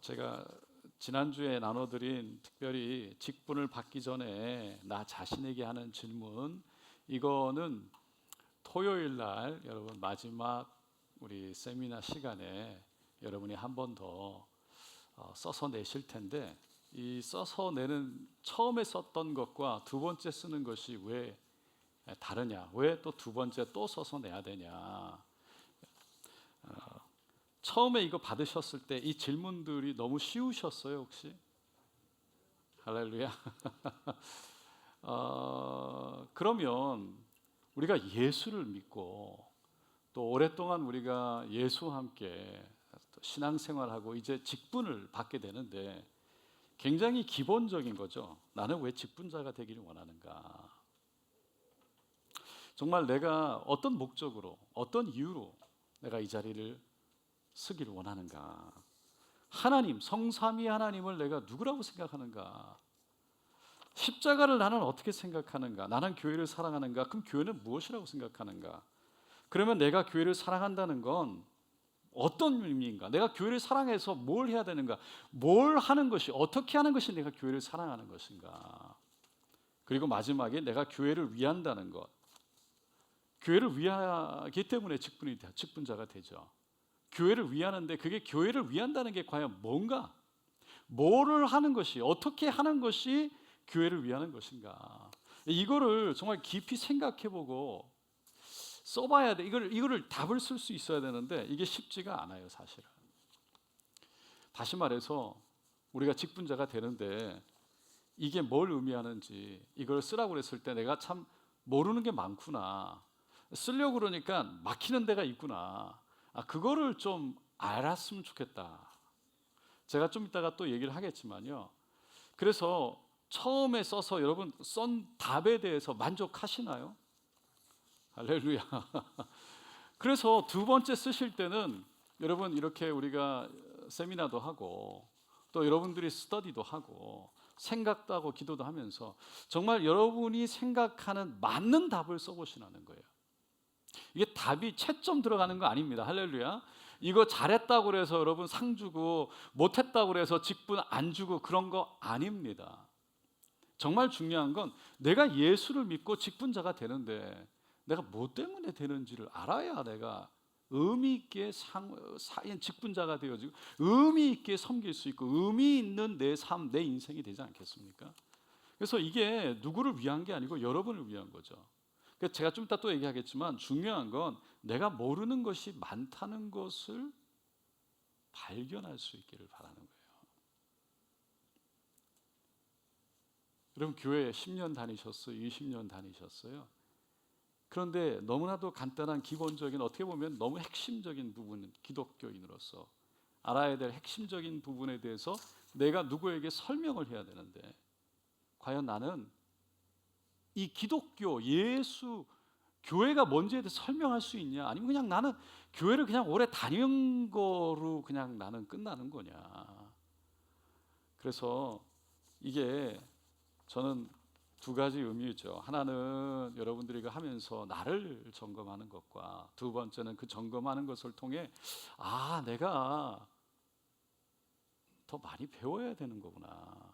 제가 지난주에 나눠드린 특별히 직분을 받기 전에 나 자신에게 하는 질문, 이거는 토요일 날 여러분 마지막 우리 세미나 시간에 여러분이 한 번 더 써서 내실 텐데, 이 써서 내는 처음에 썼던 것과 두 번째 쓰는 것이 왜 다르냐, 왜 또 두 번째 또 써서 내야 되냐. 처음에 이거 받으셨을 때 이 질문들이 너무 쉬우셨어요 혹시? 할렐루야. 그러면 우리가 예수를 믿고 또 오랫동안 우리가 예수와 함께 신앙생활하고 이제 직분을 받게 되는데, 굉장히 기본적인 거죠. 나는 왜 직분자가 되기를 원하는가? 정말 내가 어떤 목적으로, 어떤 이유로 내가 이 자리를 쓰기를 원하는가? 하나님, 성삼위 하나님을 내가 누구라고 생각하는가? 십자가를 나는 어떻게 생각하는가? 나는 교회를 사랑하는가? 그럼 교회는 무엇이라고 생각하는가? 그러면 내가 교회를 사랑한다는 건 어떤 의미인가? 내가 교회를 사랑해서 뭘 해야 되는가? 뭘 하는 것이, 어떻게 하는 것이 내가 교회를 사랑하는 것인가? 그리고 마지막에 내가 교회를 위한다는 것. 교회를 위하기 때문에 직분자가 되죠. 교회를 위하는데 그게 교회를 위한다는 게 과연 뭔가? 뭐를 하는 것이, 어떻게 하는 것이 교회를 위하는 것인가? 이거를 정말 깊이 생각해보고 써봐야 돼. 이거를 답을 쓸 수 있어야 되는데 이게 쉽지가 않아요, 사실은. 다시 말해서 우리가 직분자가 되는데 이게 뭘 의미하는지 이걸 쓰라고 그랬을 때 내가 참 모르는 게 많구나. 쓰려고 그러니까 막히는 데가 있구나. 그거를 좀 알았으면 좋겠다. 제가 좀 이따가 또 얘기를 하겠지만요. 그래서 처음에 써서 여러분 쓴 답에 대해서 만족하시나요? 할렐루야. 그래서 두 번째 쓰실 때는 여러분 이렇게 우리가 세미나도 하고 또 여러분들이 스터디도 하고 생각도 하고 기도도 하면서 정말 여러분이 생각하는 맞는 답을 써보시라는 거예요. 이게 답이 채점 들어가는 거 아닙니다. 할렐루야. 이거 잘했다고 그래서 여러분 상 주고 못했다고 그래서 직분 안 주고 그런 거 아닙니다. 정말 중요한 건 내가 예수를 믿고 직분자가 되는데 내가 뭐 때문에 되는지를 알아야 내가 의미 있게 직분자가 되어지고 의미 있게 섬길 수 있고 의미 있는 내 삶, 내 인생이 되지 않겠습니까? 그래서 이게 누구를 위한 게 아니고 여러분을 위한 거죠. 그래서 제가 좀 이따 또 얘기하겠지만 중요한 건 내가 모르는 것이 많다는 것을 발견할 수 있기를 바라는 거예요. 여러분 교회 10년 다니셨어요? 20년 다니셨어요? 그런데 너무나도 간단한 기본적인, 어떻게 보면 너무 핵심적인 부분은 기독교인으로서 알아야 될 핵심적인 부분에 대해서 내가 누구에게 설명을 해야 되는데, 과연 나는 이 기독교, 예수, 교회가 뭔지에 대해서 설명할 수 있냐? 아니면 그냥 나는 교회를 그냥 오래 다닌 거로 그냥 나는 끝나는 거냐? 그래서 이게 저는 두 가지 의미죠. 하나는 여러분들이 이거 하면서 나를 점검하는 것과, 두 번째는 그 점검하는 것을 통해 내가 더 많이 배워야 되는 거구나,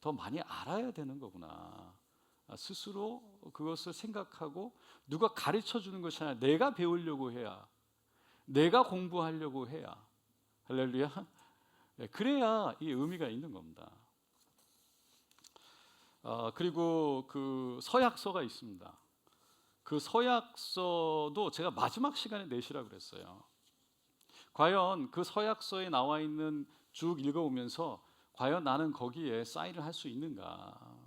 더 많이 알아야 되는 거구나, 스스로 그것을 생각하고 누가 가르쳐 주는 것이 아니라 내가 배우려고 해야, 내가 공부하려고 해야. 할렐루야. 그래야 이 의미가 있는 겁니다. 그리고 그 서약서가 있습니다. 그 서약서도 제가 마지막 시간에 내시라고 그랬어요. 과연 그 서약서에 나와 있는 쭉 읽어오면서 과연 나는 거기에 사인을 할 수 있는가?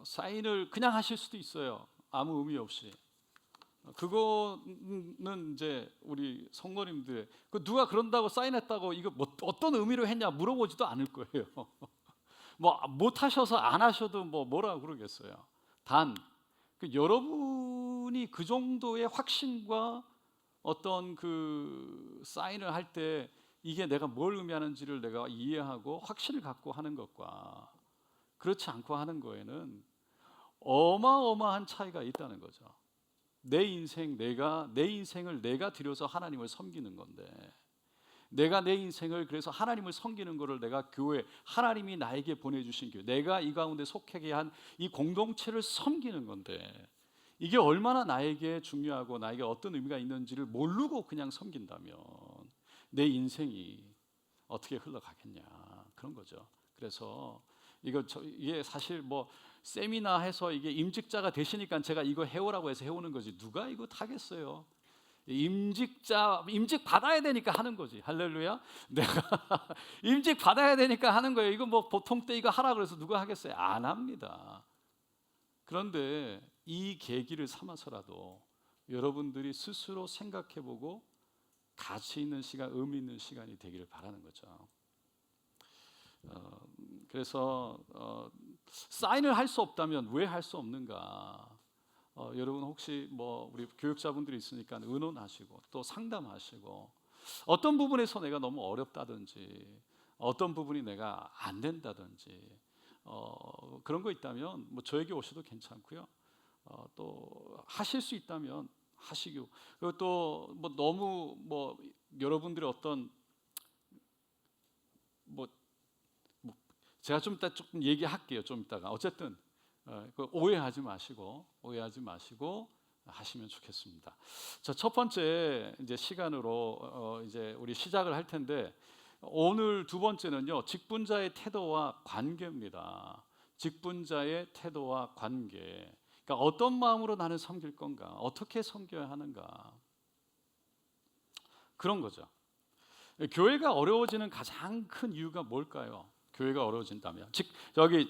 사인을 그냥 하실 수도 있어요. 아무 의미 없이. 그거는 이제 우리 성도님들, 누가 그런다고 사인했다고 이거 어떤 의미로 했냐 물어보지도 않을 거예요. 못 하셔서 안 하셔도 뭐라 그러겠어요. 단 여러분이 그 정도의 확신과 어떤 그 사인을 할 때 이게 내가 뭘 의미하는지를 내가 이해하고 확신을 갖고 하는 것과 그렇지 않고 하는 거에는 어마어마한 차이가 있다는 거죠. 내 인생을 내가 들여서 하나님을 섬기는 건데, 내가 내 인생을 그래서 하나님을 섬기는 것을 내가 교회, 하나님이 나에게 보내주신 교회, 내가 이 가운데 속하게 한 이 공동체를 섬기는 건데, 이게 얼마나 나에게 중요하고 나에게 어떤 의미가 있는지를 모르고 그냥 섬긴다면 내 인생이 어떻게 흘러가겠냐, 그런 거죠. 그래서 이게 사실 뭐 세미나 해서 이게 임직자가 되시니까 제가 이거 해오라고 해서 해오는 거지, 누가 이거 타겠어요? 임직 받아야 되니까 하는 거지. 할렐루야. 내가 임직 받아야 되니까 하는 거예요. 이거 뭐 보통 때 이거 하라 그래서 누가 하겠어요? 안 합니다. 그런데 이 계기를 삼아서라도 여러분들이 스스로 생각해보고 가치 있는 시간, 의미 있는 시간이 되기를 바라는 거죠. 그래서 사인을 할 수 없다면 왜 할 수 없는가? 여러분 혹시 뭐 우리 교육자분들이 있으니까 의논하시고 또 상담하시고, 어떤 부분에서 내가 너무 어렵다든지 어떤 부분이 내가 안 된다든지 그런 거 있다면 뭐 저에게 오셔도 괜찮고요. 또 하실 수 있다면 하시고, 그리고 또 뭐 너무 뭐 여러분들의 어떤 뭐 제가 좀 이따 조금 얘기할게요. 좀 이따가 어쨌든 오해하지 마시고 하시면 좋겠습니다. 자, 첫 번째 이제 시간으로 이제 우리 시작을 할 텐데, 오늘 두 번째는요, 직분자의 태도와 관계입니다. 직분자의 태도와 관계. 그러니까 어떤 마음으로 나는 섬길 건가, 어떻게 섬겨야 하는가, 그런 거죠. 교회가 어려워지는 가장 큰 이유가 뭘까요? 교회가 어려워진다면 여기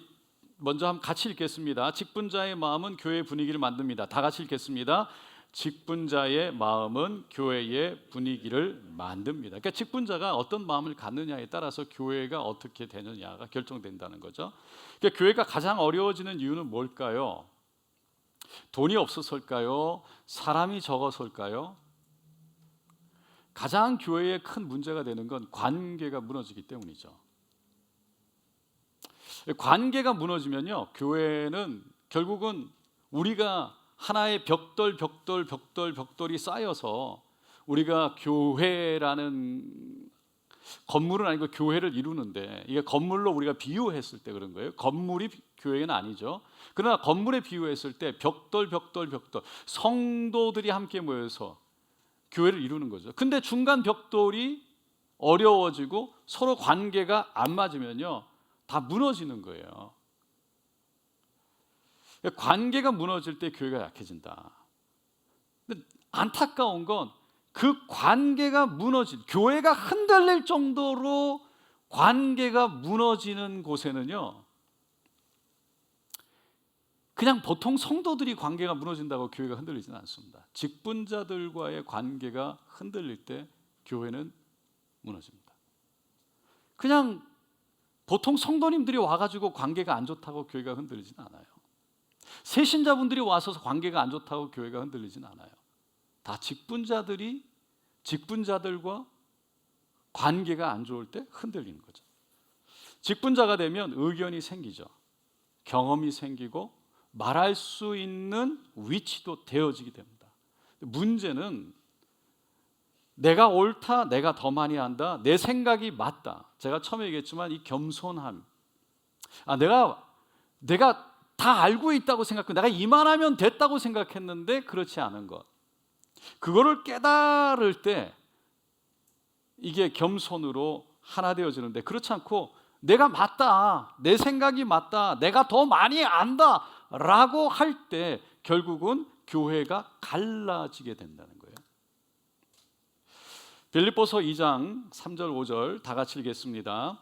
먼저 한번 같이 읽겠습니다. 직분자의 마음은 교회의 분위기를 만듭니다. 다 같이 읽겠습니다. 직분자의 마음은 교회의 분위기를 만듭니다. 그러니까 직분자가 어떤 마음을 갖느냐에 따라서 교회가 어떻게 되느냐가 결정된다는 거죠. 그러니까 교회가 가장 어려워지는 이유는 뭘까요? 돈이 없어서일까요? 사람이 적어서일까요? 가장 교회에 큰 문제가 되는 건 관계가 무너지기 때문이죠. 관계가 무너지면요, 교회는 결국은 우리가 하나의 벽돌이 쌓여서 우리가 교회라는 건물은 아니고 교회를 이루는데, 이게 건물로 우리가 비유했을 때 그런 거예요. 건물이 교회는 아니죠. 그러나 건물에 비유했을 때 벽돌 성도들이 함께 모여서 교회를 이루는 거죠. 근데 중간 벽돌이 어려워지고 서로 관계가 안 맞으면요, 다 무너지는 거예요. 관계가 무너질 때 교회가 약해진다. 근데 안타까운 건 그 관계가 교회가 흔들릴 정도로 관계가 무너지는 곳에는요, 그냥 보통 성도들이 관계가 무너진다고 교회가 흔들리지는 않습니다. 직분자들과의 관계가 흔들릴 때 교회는 무너집니다. 그냥 보통 성도님들이 와가지고 관계가 안 좋다고 교회가 흔들리진 않아요. 새신자분들이 와서 관계가 안 좋다고 교회가 흔들리진 않아요. 다 직분자들과 관계가 안 좋을 때 흔들리는 거죠. 직분자가 되면 의견이 생기죠. 경험이 생기고 말할 수 있는 위치도 되어지게 됩니다. 문제는 내가 옳다, 내가 더 많이 한다, 내 생각이 맞다. 제가 처음에 얘기했지만 이 겸손함, 내가 다 알고 있다고 생각하고 내가 이만하면 됐다고 생각했는데 그렇지 않은 것, 그거를 깨달을 때 이게 겸손으로 하나 되어지는데, 그렇지 않고 내가 맞다, 내 생각이 맞다, 내가 더 많이 안다 라고 할 때 결국은 교회가 갈라지게 된다는 거예요. 빌립보서 2장 3절 5절 다 같이 읽겠습니다.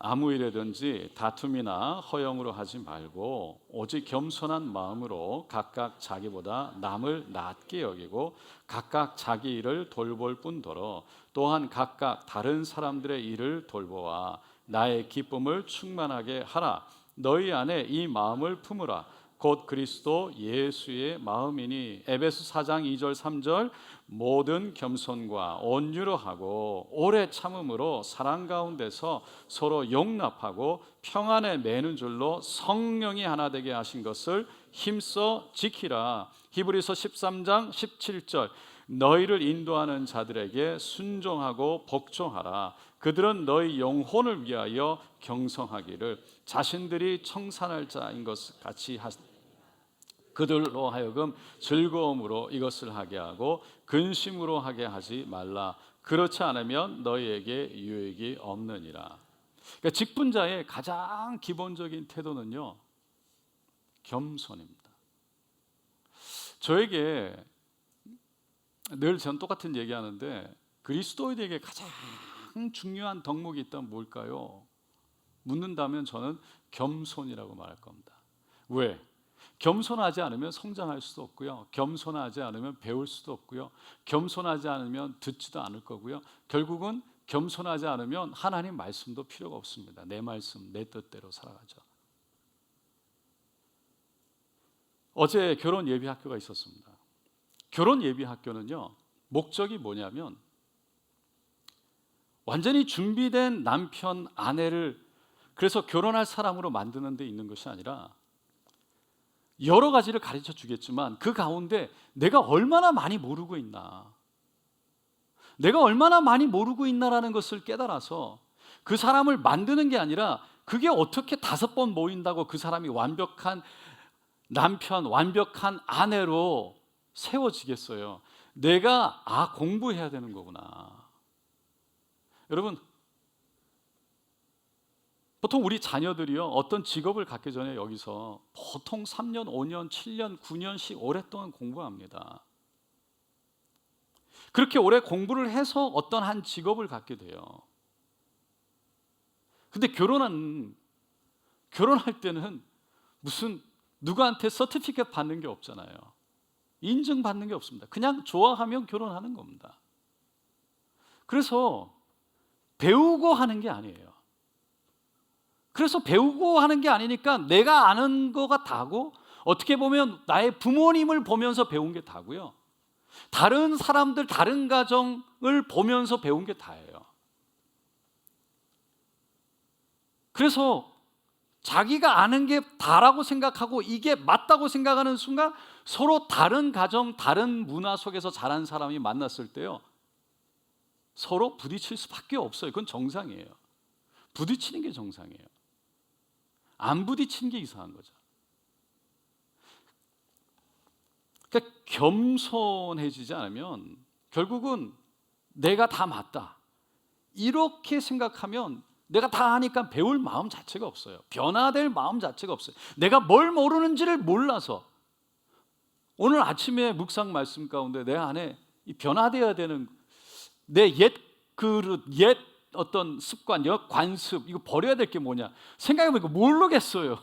아무 일이든지 다툼이나 허영으로 하지 말고 오직 겸손한 마음으로 각각 자기보다 남을 낮게 여기고 각각 자기 일을 돌볼 뿐더러 또한 각각 다른 사람들의 일을 돌보아 나의 기쁨을 충만하게 하라. 너희 안에 이 마음을 품으라. 곧 그리스도 예수의 마음이니. 에베소 4장 2절 3절 모든 겸손과 온유로 하고 오래 참음으로 사랑 가운데서 서로 용납하고 평안에 매는 줄로 성령이 하나 되게 하신 것을 힘써 지키라. 히브리서 13장 17절 너희를 인도하는 자들에게 순종하고 복종하라. 그들은 너희 영혼을 위하여 경성하기를 자신들이 청산할 자인 것 같이 그들로 하여금 즐거움으로 이것을 하게 하고 근심으로 하게 하지 말라. 그렇지 않으면 너희에게 유익이 없느니라. 그러니까 직분자의 가장 기본적인 태도는요, 겸손입니다. 저에게 늘 전 똑같은 얘기하는데, 그리스도인에게 가장 중요한 덕목이 있다면 뭘까요? 묻는다면 저는 겸손이라고 말할 겁니다. 왜? 겸손하지 않으면 성장할 수도 없고요, 겸손하지 않으면 배울 수도 없고요, 겸손하지 않으면 듣지도 않을 거고요, 결국은 겸손하지 않으면 하나님 말씀도 필요가 없습니다. 내 말씀, 내 뜻대로 살아가죠. 어제 결혼 예비 학교가 있었습니다. 결혼 예비 학교는요, 목적이 뭐냐면 완전히 준비된 남편, 아내를 그래서 결혼할 사람으로 만드는 데 있는 것이 아니라 여러 가지를 가르쳐 주겠지만 그 가운데 내가 얼마나 많이 모르고 있나, 내가 얼마나 많이 모르고 있나라는 것을 깨달아서 그 사람을 만드는 게 아니라 그게 어떻게 5번 모인다고 그 사람이 완벽한 남편, 완벽한 아내로 세워지겠어요. 내가 공부해야 되는 거구나. 여러분, 보통 우리 자녀들이요, 어떤 직업을 갖기 전에 여기서 보통 3년, 5년, 7년, 9년씩 오랫동안 공부합니다. 그렇게 오래 공부를 해서 어떤 한 직업을 갖게 돼요. 근데 결혼할 때는 무슨 누구한테 서티피켓 받는 게 없잖아요. 인증받는 게 없습니다. 그냥 좋아하면 결혼하는 겁니다. 그래서 배우고 하는 게 아니에요. 그래서 배우고 하는 게 아니니까 내가 아는 거가 다고, 어떻게 보면 나의 부모님을 보면서 배운 게 다고요, 다른 사람들, 다른 가정을 보면서 배운 게 다예요. 그래서 자기가 아는 게 다라고 생각하고 이게 맞다고 생각하는 순간 서로 다른 가정, 다른 문화 속에서 자란 사람이 만났을 때요, 서로 부딪힐 수밖에 없어요. 그건 정상이에요. 부딪히는 게 정상이에요. 안 부딪히는 게 이상한 거죠. 그러니까 겸손해지지 않으면 결국은 내가 다 맞다, 이렇게 생각하면 내가 다 하니까 배울 마음 자체가 없어요. 변화될 마음 자체가 없어요. 내가 뭘 모르는지를 몰라서. 오늘 아침에 묵상 말씀 가운데 내 안에 이 변화되어야 되는 내 옛 그릇, 옛 어떤 습관, 옛 관습, 이거 버려야 될 게 뭐냐 생각해보니까 모르겠어요.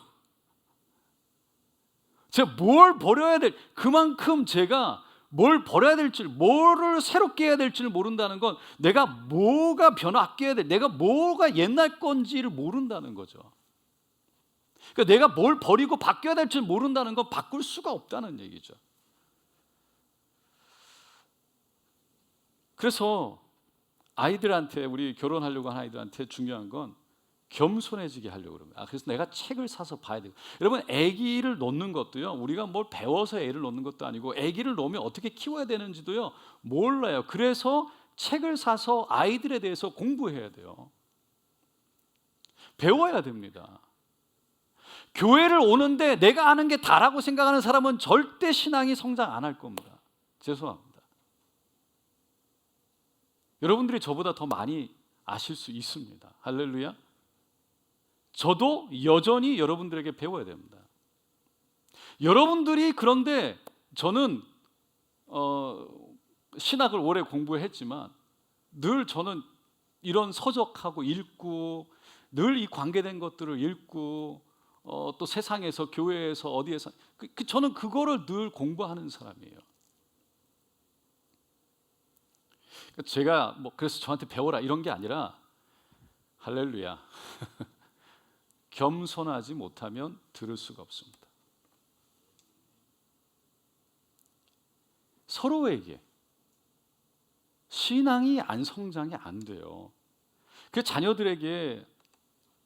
제가 뭘 버려야 될, 그만큼 제가 뭘 버려야 될지를, 뭐를 새롭게 해야 될지를 모른다는 건 내가 뭐가 변화해야 돼, 내가 뭐가 옛날 건지를 모른다는 거죠. 그러니까 내가 뭘 버리고 바뀌어야 될지를 모른다는 건 바꿀 수가 없다는 얘기죠. 그래서 아이들한테, 우리 결혼하려고 하는 아이들한테 중요한 건 겸손해지게 하려고 그럽니다. 그래서 내가 책을 사서 봐야 되고, 여러분 아기를 놓는 것도요, 우리가 뭘 배워서 애를 놓는 것도 아니고 아기를 놓으면 어떻게 키워야 되는지도요 몰라요. 그래서 책을 사서 아이들에 대해서 공부해야 돼요. 배워야 됩니다. 교회를 오는데 내가 아는 게 다라고 생각하는 사람은 절대 신앙이 성장 안 할 겁니다. 죄송합니다. 여러분들이 저보다 더 많이 아실 수 있습니다. 할렐루야. 저도 여전히 여러분들에게 배워야 됩니다. 여러분들이, 그런데 저는 신학을 오래 공부했지만 늘 저는 이런 서적하고 읽고 늘 이 관계된 것들을 읽고 또 세상에서, 교회에서, 어디에서 저는 그거를 늘 공부하는 사람이에요. 제가 그래서 저한테 배워라 이런 게 아니라, 할렐루야, 겸손하지 못하면 들을 수가 없습니다. 서로에게 신앙이 안 성장이 안 돼요. 그 자녀들에게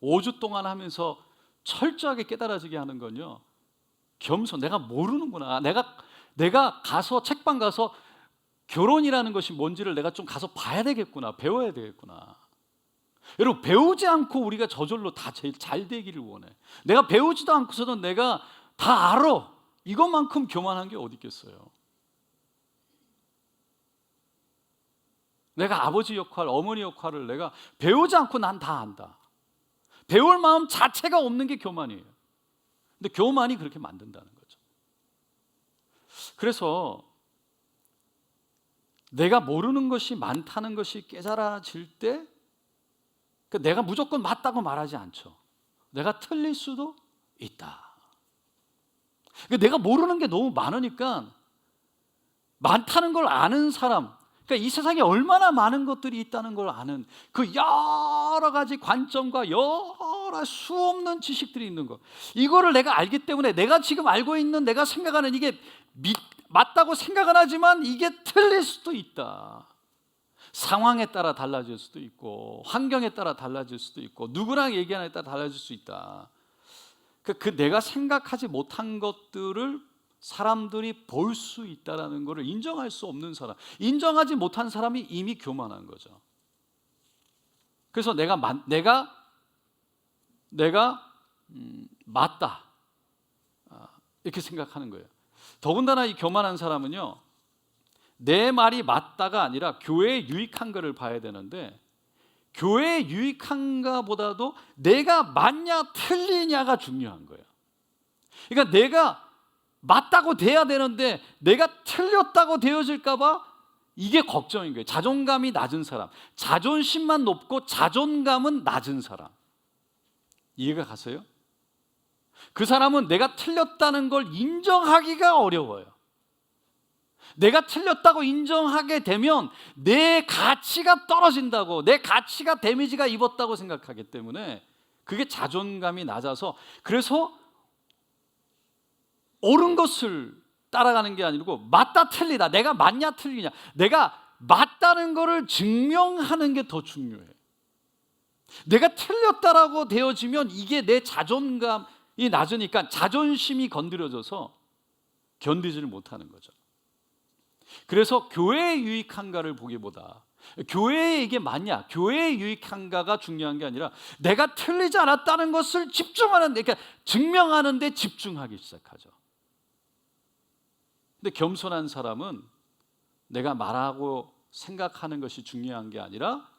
5주 동안 하면서 철저하게 깨달아지게 하는 건요, 겸손. 내가 모르는구나. 내가 가서 책방 가서 결혼이라는 것이 뭔지를 내가 좀 가서 봐야 되겠구나, 배워야 되겠구나. 여러분, 배우지 않고 우리가 저절로 다 제일 잘 되기를 원해. 내가 배우지도 않고서도 내가 다 알아. 이것만큼 교만한 게 어디 있겠어요. 내가 아버지 역할, 어머니 역할을 내가 배우지 않고 난 다 안다. 배울 마음 자체가 없는 게 교만이에요. 근데 교만이 그렇게 만든다는 거죠. 그래서 내가 모르는 것이 많다는 것이 깨달아질 때 내가 무조건 맞다고 말하지 않죠. 내가 틀릴 수도 있다. 내가 모르는 게 너무 많으니까 많다는 걸 아는 사람, 그러니까 이 세상에 얼마나 많은 것들이 있다는 걸 아는 그 여러 가지 관점과 여러 수없는 지식들이 있는 것, 이거를 내가 알기 때문에 내가 지금 알고 있는, 내가 생각하는 이게 맞다고 생각은 하지만 이게 틀릴 수도 있다. 상황에 따라 달라질 수도 있고, 환경에 따라 달라질 수도 있고, 누구랑 얘기하느냐에 따라 달라질 수 있다. 그 내가 생각하지 못한 것들을 사람들이 볼 수 있다라는 것을 인정할 수 없는 사람, 인정하지 못한 사람이 이미 교만한 거죠. 그래서 내가 맞다, 이렇게 생각하는 거예요. 더군다나 이 교만한 사람은요, 내 말이 맞다가 아니라 교회에 유익한 것을 봐야 되는데, 교회에 유익한가보다도 내가 맞냐 틀리냐가 중요한 거예요. 그러니까 내가 맞다고 돼야 되는데 내가 틀렸다고 되어질까 봐 이게 걱정인 거예요. 자존감이 낮은 사람, 자존심만 높고 자존감은 낮은 사람, 이해가 가세요? 그 사람은 내가 틀렸다는 걸 인정하기가 어려워요. 내가 틀렸다고 인정하게 되면 내 가치가 떨어진다고, 내 가치가 데미지가 입었다고 생각하기 때문에 그게 자존감이 낮아서, 그래서 옳은 것을 따라가는 게 아니고 맞다 틀리다, 내가 맞냐 틀리냐, 내가 맞다는 것을 증명하는 게 더 중요해. 내가 틀렸다라고 되어지면 이게 내 자존감이 낮으니까 자존심이 건드려져서 견디지를 못하는 거죠. 그래서 교회에 유익한가를 보기보다 교회에 이게 맞냐, 교회에 유익한가가 중요한 게 아니라 내가 틀리지 않았다는 것을 집중하는, 그러니까 증명하는 데 집중하기 시작하죠. 근데 겸손한 사람은 내가 말하고 생각하는 것이 중요한 게 아니라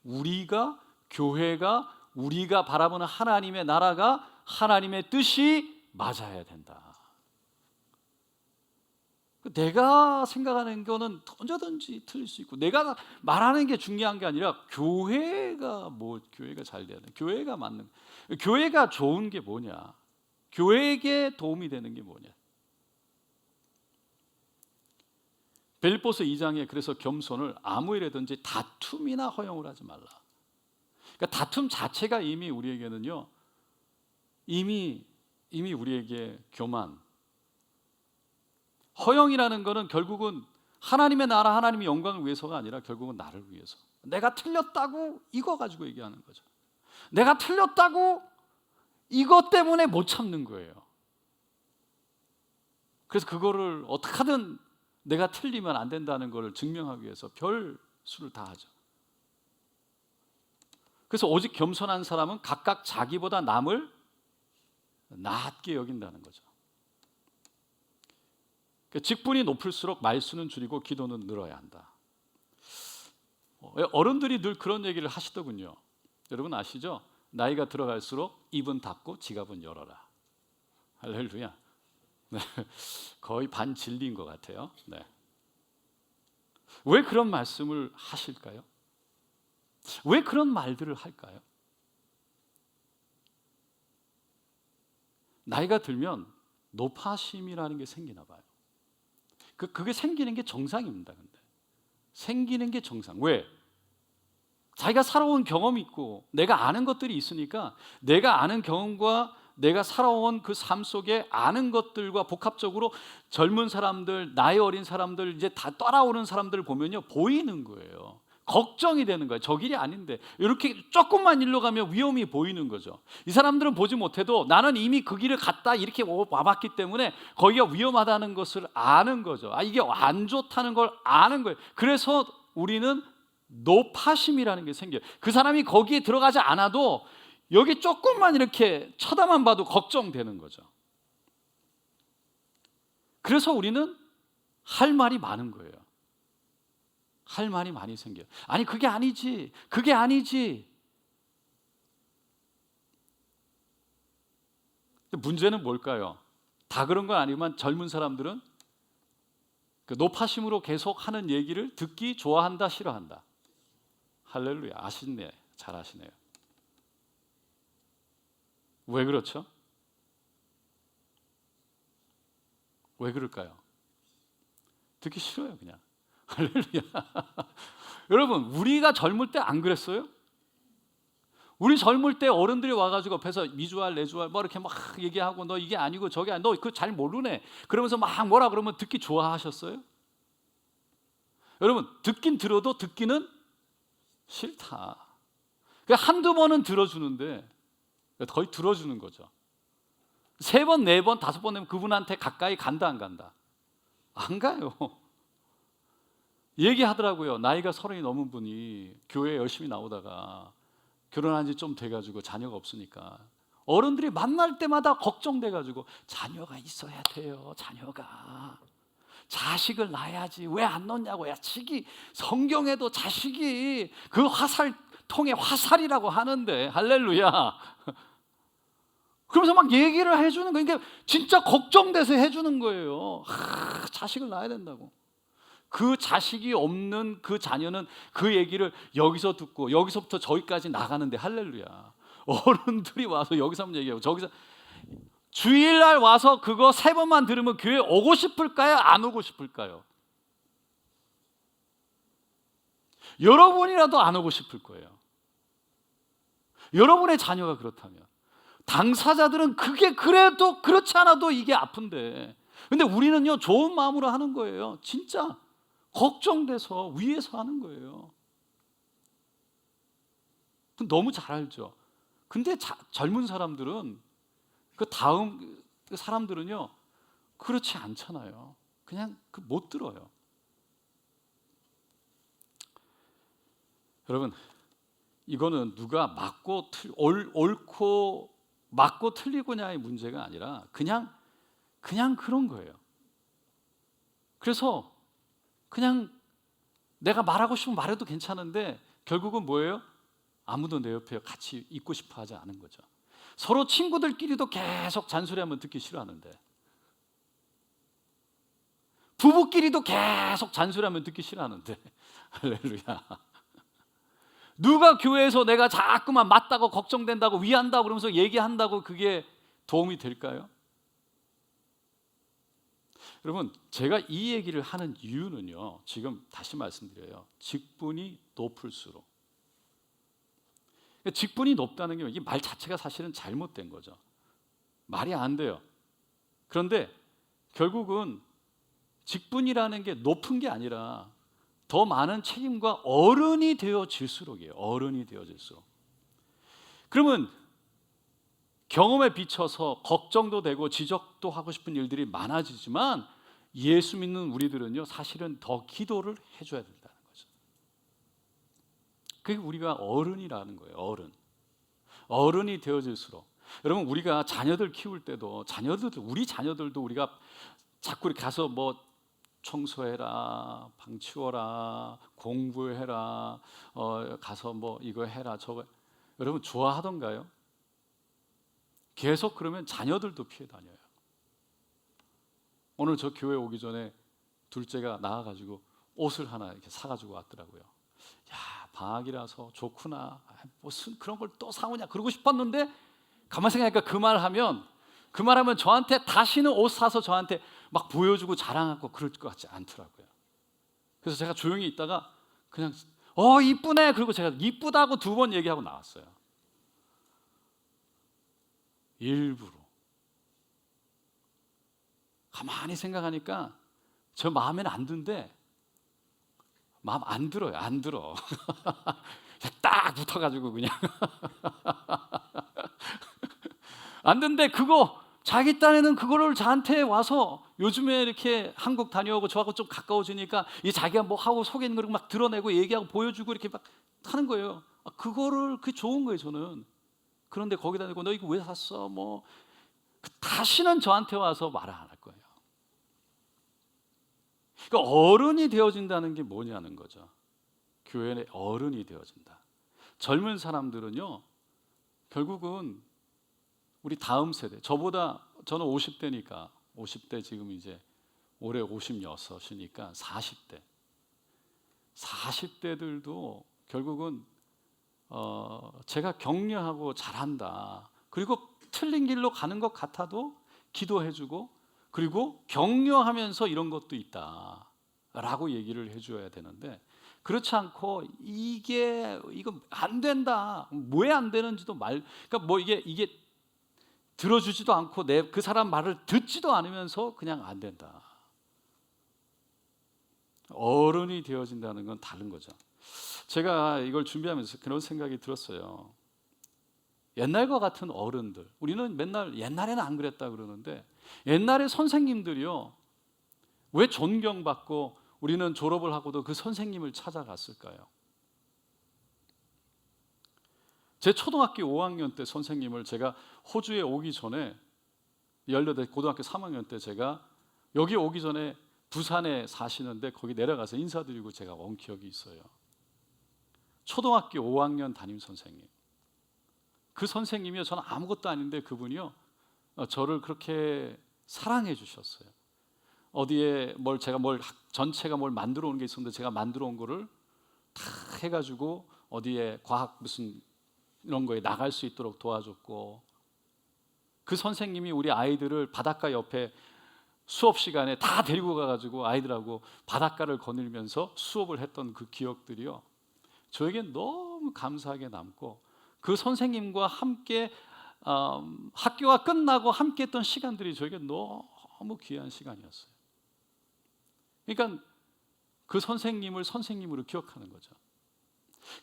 우리가, 교회가, 우리가 바라보는 하나님의 나라가, 하나님의 뜻이 맞아야 된다. 내가 생각하는 거는 언제든지 틀릴 수 있고, 내가 말하는 게 중요한 게 아니라 교회가 잘 돼야 돼. 교회가 맞는, 교회가 좋은 게 뭐냐, 교회에게 도움이 되는 게 뭐냐. 빌립보서 2장에 그래서 겸손을 아무 일에든지 다툼이나 허용을 하지 말라. 그러니까 다툼 자체가 이미 우리에게는요, 이미 우리에게 교만. 허용이라는 것은 결국은 하나님의 나라, 하나님의 영광을 위해서가 아니라 결국은 나를 위해서. 내가 틀렸다고 이거 가지고 얘기하는 거죠. 내가 틀렸다고 이것 때문에 못 참는 거예요. 그래서 그거를 어떻게 하든 내가 틀리면 안 된다는 것을 증명하기 위해서 별 수를 다 하죠. 그래서 오직 겸손한 사람은 각각 자기보다 남을 낮게 여긴다는 거죠. 직분이 높을수록 말수는 줄이고 기도는 늘어야 한다. 어른들이 늘 그런 얘기를 하시더군요. 여러분 아시죠? 나이가 들어갈수록 입은 닫고 지갑은 열어라. 할렐루야. 네, 거의 반진리인 것 같아요. 네. 왜 그런 말씀을 하실까요? 왜 그런 말들을 할까요? 나이가 들면 노파심이라는 게 생기나 봐요. 그게 생기는 게 정상입니다. 근데 생기는 게 정상. 왜? 자기가 살아온 경험이 있고 내가 아는 것들이 있으니까, 내가 아는 경험과 내가 살아온 그 삶 속에 아는 것들과 복합적으로 젊은 사람들, 나이 어린 사람들, 이제 다 따라오는 사람들을 보면요, 보이는 거예요. 걱정이 되는 거예요. 저 길이 아닌데. 이렇게 조금만 일로 가면 위험이 보이는 거죠. 이 사람들은 보지 못해도 나는 이미 그 길을 갔다 이렇게 와봤기 때문에 거기가 위험하다는 것을 아는 거죠. 이게 안 좋다는 걸 아는 거예요. 그래서 우리는 노파심이라는 게 생겨요. 그 사람이 거기에 들어가지 않아도 여기 조금만 이렇게 쳐다만 봐도 걱정되는 거죠. 그래서 우리는 할 말이 많은 거예요. 할 말이 많이 생겨요. 아니 그게 아니지. 그게 아니지. 문제는 뭘까요? 다 그런 건 아니지만 젊은 사람들은 그 노파심으로 계속 하는 얘기를 듣기 좋아한다, 싫어한다. 할렐루야. 아시네. 잘 아시네요. 왜 그렇죠? 왜 그럴까요? 듣기 싫어요, 그냥. 할렐루야. 여러분, 우리가 젊을 때 안 그랬어요? 우리 젊을 때 어른들이 와가지고 옆에서 미주알, 내주알 뭐 이렇게 막 얘기하고 너 이게 아니고 저게 아니고 너 그거 잘 모르네. 그러면서 막 뭐라 그러면 듣기 좋아하셨어요? 여러분, 듣긴 들어도 듣기는 싫다. 한두 번은 들어주는데 거의 들어주는 거죠. 3번, 4번, 5번 되면 그분한테 가까이 간다, 안 간다? 안 가요. 얘기하더라고요. 나이가 30이 넘은 분이 교회에 열심히 나오다가 결혼한 지 좀 돼가지고 자녀가 없으니까 어른들이 만날 때마다 걱정돼가지고 자녀가 있어야 돼요. 자녀가 자식을 낳아야지 왜 안 낳냐고. 야, 성경에도 자식이 그 화살통에 화살이라고 하는데 할렐루야. 그러면서 막 얘기를 해주는 거예요. 그러니까 진짜 걱정돼서 해주는 거예요. 자식을 낳아야 된다고. 그 자식이 없는 그 자녀는 그 얘기를 여기서 듣고 여기서부터 저기까지 나가는데 할렐루야. 어른들이 와서 여기서 한번 얘기하고 저기서 주일날 와서 그거 3번만 들으면 교회 오고 싶을까요? 안 오고 싶을까요? 여러분이라도 안 오고 싶을 거예요. 여러분의 자녀가 그렇다면. 당사자들은 그게 그래도 그렇지 않아도 이게 아픈데, 근데 우리는요 좋은 마음으로 하는 거예요. 진짜 걱정돼서 위에서 하는 거예요. 너무 잘 알죠. 근데 젊은 사람들은 그 다음 사람들은요 그렇지 않잖아요. 그냥 못 들어요. 여러분, 이거는 누가 옳고 맞고 틀리고냐의 문제가 아니라 그냥 그런 거예요. 그래서 그냥 내가 말하고 싶으면 말해도 괜찮은데 결국은 뭐예요? 아무도 내 옆에 같이 있고 싶어 하지 않은 거죠. 서로 친구들끼리도 계속 잔소리하면 듣기 싫어하는데, 부부끼리도 계속 잔소리하면 듣기 싫어하는데 할렐루야. 누가 교회에서 내가 자꾸만 맞다고 걱정된다고 위한다고 그러면서 얘기한다고 그게 도움이 될까요? 여러분, 제가 이 얘기를 하는 이유는요, 지금 다시 말씀드려요. 직분이 높을수록, 직분이 높다는 게 이 말 자체가 사실은 잘못된 거죠. 말이 안 돼요. 그런데 결국은 직분이라는 게 높은 게 아니라 더 많은 책임과 어른이 되어질수록이에요. 어른이 되어질수록. 그러면 경험에 비춰서 걱정도 되고 지적도 하고 싶은 일들이 많아지지만 예수 믿는 우리들은요 사실은 더 기도를 해줘야 된다는 거죠. 그게 우리가 어른이라는 거예요. 어른이 되어질수록. 여러분, 우리가 자녀들 키울 때도 우리 자녀들도 우리가 자꾸 이렇게 가서 뭐 청소해라, 방 치워라, 공부해라, 가서 뭐 이거 해라 저거, 여러분 좋아하던가요? 계속 그러면 자녀들도 피해 다녀요. 오늘 저 교회 오기 전에 둘째가 나와가지고 옷을 하나 이렇게 사가지고 왔더라고요. 야, 방학이라서 좋구나. 무슨 그런 걸 또 사오냐 그러고 싶었는데 가만 생각하니까 그 말하면 저한테 다시는 옷 사서 저한테 막 보여주고 자랑하고 그럴 것 같지 않더라고요. 그래서 제가 조용히 있다가 그냥 이쁘네 그리고 제가 이쁘다고 2번 얘기하고 나왔어요. 일부러. 가만히 생각하니까 저 마음에는 안 든데 마음 안 들어요. 안 들어. 딱 붙어가지고 그냥 안 된대. 그거 자기 딴에는 그거를 저한테 와서 요즘에 이렇게 한국 다녀오고 저하고 좀 가까워지니까 이 자기가 뭐 하고 속에 있는 걸 막 드러내고 얘기하고 보여주고 이렇게 막 하는 거예요. 그거를 그게 좋은 거예요. 저는. 그런데 거기 다니고 너 이거 왜 샀어? 뭐 다시는 저한테 와서 말을 안 할 거예요. 그러니까 어른이 되어진다는 게 뭐냐는 거죠. 교회의 어른이 되어진다. 젊은 사람들은요, 결국은 우리 다음 세대, 저보다 저는 50대니까 50대 지금 이제 올해 56이니까 40대들도 결국은 제가 격려하고 잘한다. 그리고 틀린 길로 가는 것 같아도 기도해주고 그리고 격려하면서 이런 것도 있다라고 얘기를 해줘야 되는데 그렇지 않고 이거 안 된다. 왜 안 되는지도 그러니까 뭐 이게 들어주지도 않고 그 사람 말을 듣지도 않으면서 그냥 안 된다. 어른이 되어진다는 건 다른 거죠. 제가 이걸 준비하면서 그런 생각이 들었어요. 옛날과 같은 어른들, 우리는 맨날 옛날에는 안 그랬다 그러는데 옛날에 선생님들이요, 왜 존경받고 우리는 졸업을 하고도 그 선생님을 찾아갔을까요? 제 초등학교 5학년 때 선생님을 제가 호주에 오기 전에 18 고등학교 3학년 때 제가 여기 오기 전에 부산에 사시는데 거기 내려가서 인사드리고 제가 온 기억이 있어요. 초등학교 5학년 담임 선생님. 그 선생님이요, 저는 아무것도 아닌데 그분이요, 저를 그렇게 사랑해 주셨어요. 어디에 전체가 뭘 만들어 온 게 있었는데 제가 만들어 온 거를 다 해가지고 어디에 과학 무슨 이런 거에 나갈 수 있도록 도와줬고, 그 선생님이 우리 아이들을 바닷가 옆에 수업 시간에 다 데리고 가가지고 아이들하고 바닷가를 거닐면서 수업을 했던 그 기억들이요, 저에겐 너무 감사하게 남고, 그 선생님과 함께 학교가 끝나고 함께 했던 시간들이 저에게 너무 귀한 시간이었어요. 그러니까 그 선생님을 선생님으로 기억하는 거죠.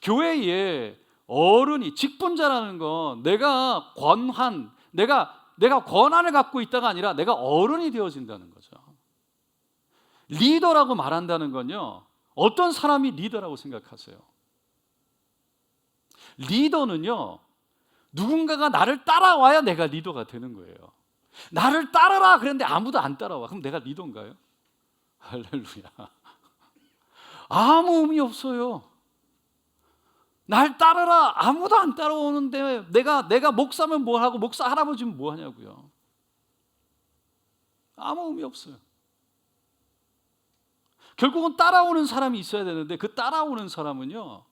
교회에 어른이, 직분자라는 건 내가 권한을 갖고 있다가 아니라 내가 어른이 되어진다는 거죠. 리더라고 말한다는 건요, 어떤 사람이 리더라고 생각하세요? 리더는요, 누군가가 나를 따라와야 내가 리더가 되는 거예요. 나를 따르라 그랬는데 아무도 안 따라와. 그럼 내가 리더인가요? 할렐루야. 아무 의미 없어요. 날 따르라. 아무도 안 따라오는데 내가 목사면 뭐 하고 목사 할아버지면 뭐 하냐고요. 아무 의미 없어요. 결국은 따라오는 사람이 있어야 되는데 그 따라오는 사람은요,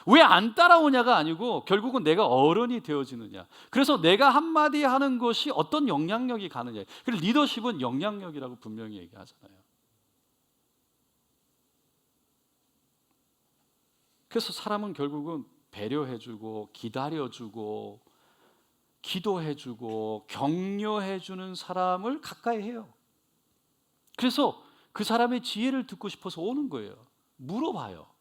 왜 안 따라오냐가 아니고 결국은 내가 어른이 되어지느냐. 그래서 내가 한마디 하는 것이 어떤 영향력이 가느냐. 그래서 리더십은 영향력이라고 분명히 얘기하잖아요. 그래서 사람은 결국은 배려해주고 기다려주고 기도해주고 격려해주는 사람을 가까이 해요. 그래서 그 사람의 지혜를 듣고 싶어서 오는 거예요. 물어봐요.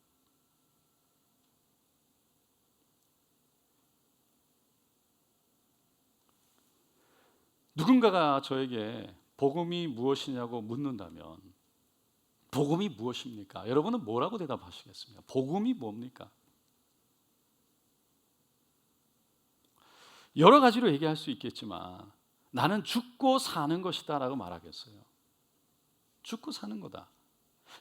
누군가가 저에게 복음이 무엇이냐고 묻는다면 복음이 무엇입니까? 여러분은 뭐라고 대답하시겠습니까? 복음이 뭡니까? 여러 가지로 얘기할 수 있겠지만 나는 죽고 사는 것이다 라고 말하겠어요. 죽고 사는 거다.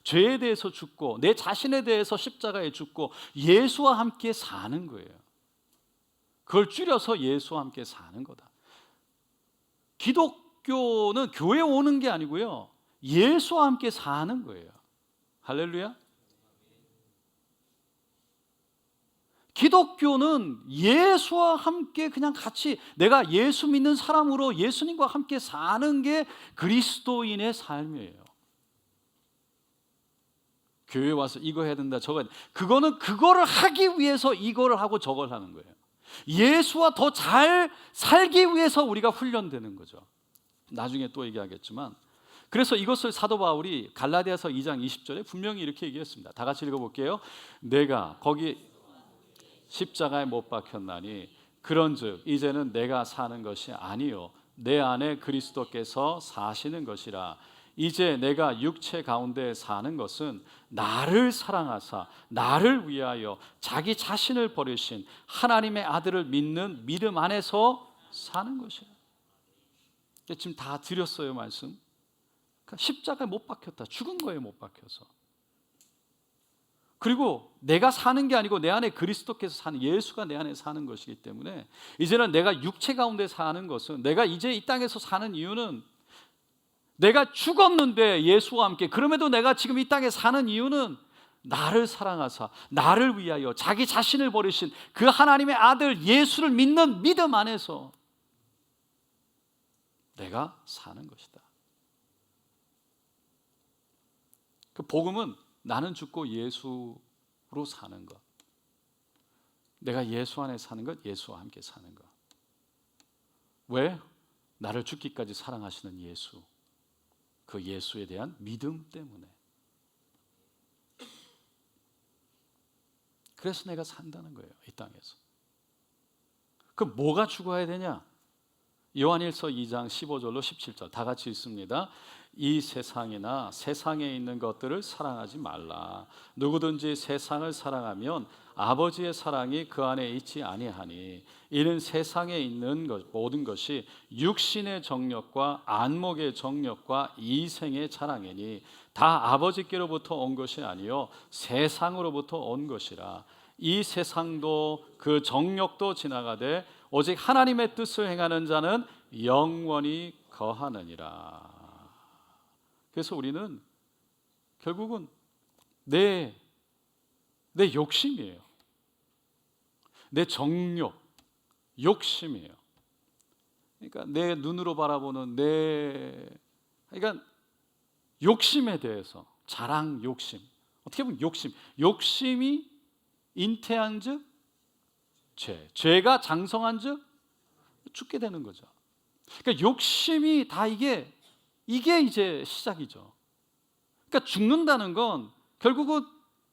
죄에 대해서 죽고 내 자신에 대해서 십자가에 죽고 예수와 함께 사는 거예요. 그걸 줄여서 예수와 함께 사는 거다. 기독교는 교회 오는 게 아니고요, 예수와 함께 사는 거예요. 할렐루야. 기독교는 예수와 함께 그냥 같이 내가 예수 믿는 사람으로 예수님과 함께 사는 게 그리스도인의 삶이에요. 교회 와서 이거 해야 된다 저거 해야 된다, 그거는 그거를 하기 위해서 이거를 하고 저걸 하는 거예요. 예수와 더 잘 살기 위해서 우리가 훈련되는 거죠. 나중에 또 얘기하겠지만 그래서 이것을 사도 바울이 갈라디아서 2장 20절에 분명히 이렇게 얘기했습니다. 다 같이 읽어볼게요. 내가 거기 십자가에 못 박혔나니 그런즉 이제는 내가 사는 것이 아니요 내 안에 그리스도께서 사시는 것이라. 이제 내가 육체 가운데 사는 것은 나를 사랑하사 나를 위하여 자기 자신을 버리신 하나님의 아들을 믿는 믿음 안에서 사는 것이라. 지금 다 드렸어요 말씀. 그러니까 십자가에 못 박혔다. 죽은 거예요 못 박혀서. 그리고 내가 사는 게 아니고 내 안에 그리스도께서 사는, 예수가 내 안에 사는 것이기 때문에 이제는 내가 육체 가운데 사는 것은, 내가 이제 이 땅에서 사는 이유는, 내가 죽었는데 예수와 함께, 그럼에도 내가 지금 이 땅에 사는 이유는 나를 사랑하사 나를 위하여 자기 자신을 버리신 그 하나님의 아들 예수를 믿는 믿음 안에서 내가 사는 것이다. 그 복음은 나는 죽고 예수로 사는 것, 내가 예수 안에 사는 것, 예수와 함께 사는 것. 왜? 나를 죽기까지 사랑하시는 예수, 그 예수에 대한 믿음 때문에. 그래서 내가 산다는 거예요 이 땅에서. 그럼 뭐가 죽어야 되냐? 요한일서 2장 15절로 17절 다 같이 읽습니다. 이 세상이나 세상에 있는 것들을 사랑하지 말라. 누구든지 세상을 사랑하면 아버지의 사랑이 그 안에 있지 아니하니 이는 세상에 있는 모든 것이 육신의 정욕과 안목의 정욕과 이생의 자랑이니 다 아버지께로부터 온 것이 아니요 세상으로부터 온 것이라. 이 세상도 그 정욕도 지나가되 오직 하나님의 뜻을 행하는 자는 영원히 거하느니라. 그래서 우리는 결국은 내 욕심이에요. 내 정욕, 욕심이에요. 그러니까 내 눈으로 바라보는 그러니까 욕심에 대해서, 자랑, 욕심. 어떻게 보면 욕심이 잉태한즉 죄가 장성한즉 죽게 되는 거죠. 그러니까 욕심이 다 이게 이제 시작이죠. 그러니까 죽는다는 건 결국은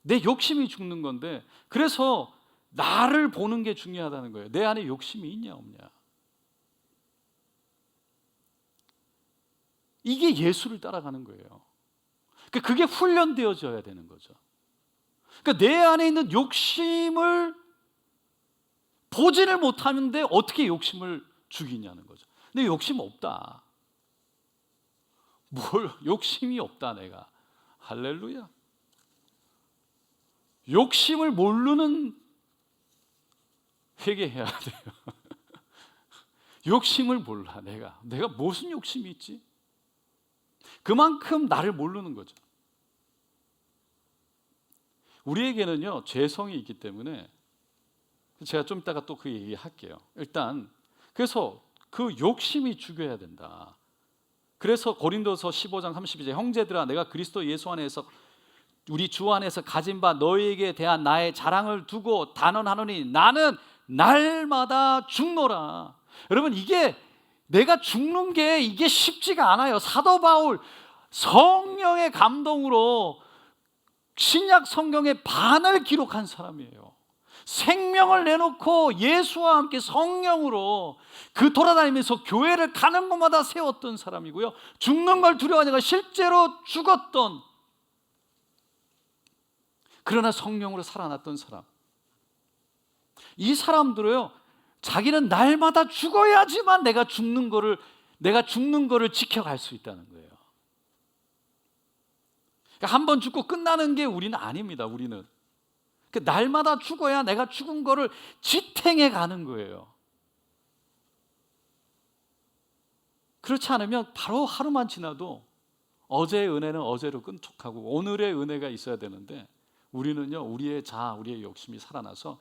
내 욕심이 죽는 건데, 그래서 나를 보는 게 중요하다는 거예요. 내 안에 욕심이 있냐 없냐. 이게 예수를 따라가는 거예요. 그러니까 그게 훈련되어져야 되는 거죠. 그러니까 내 안에 있는 욕심을 보지를 못하는데 어떻게 욕심을 죽이냐는 거죠. 내 욕심 없다. 뭘 욕심이 없다 내가. 할렐루야. 욕심을 모르는 회개해야 돼요. 욕심을 몰라 내가 무슨 욕심이 있지? 그만큼 나를 모르는 거죠. 우리에게는요 죄성이 있기 때문에 제가 좀 이따가 또 그 얘기 할게요. 일단 그래서 그 욕심이 죽여야 된다. 그래서 고린도서 15장 32절 형제들아 내가 그리스도 예수 안에서 우리 주 안에서 가진 바 너희에게 대한 나의 자랑을 두고 단언하노니 나는 날마다 죽노라. 여러분 이게 내가 죽는 게 이게 쉽지가 않아요. 사도 바울 성령의 감동으로 신약 성경의 반을 기록한 사람이에요. 생명을 내놓고 예수와 함께 성령으로 그 돌아다니면서 교회를 가는 곳마다 세웠던 사람이고요. 죽는 걸 두려워하니까 실제로 죽었던, 그러나 성령으로 살아났던 사람. 이 사람들은요 자기는 날마다 죽어야지만 내가 죽는 거를 지켜갈 수 있다는 거예요. 그러니까 한 번 죽고 끝나는 게 우리는 아닙니다. 우리는 날마다 죽어야 내가 죽은 거를 지탱해 가는 거예요. 그렇지 않으면 바로 하루만 지나도 어제의 은혜는 어제로 끈적하고 오늘의 은혜가 있어야 되는데, 우리는요 우리의 우리의 욕심이 살아나서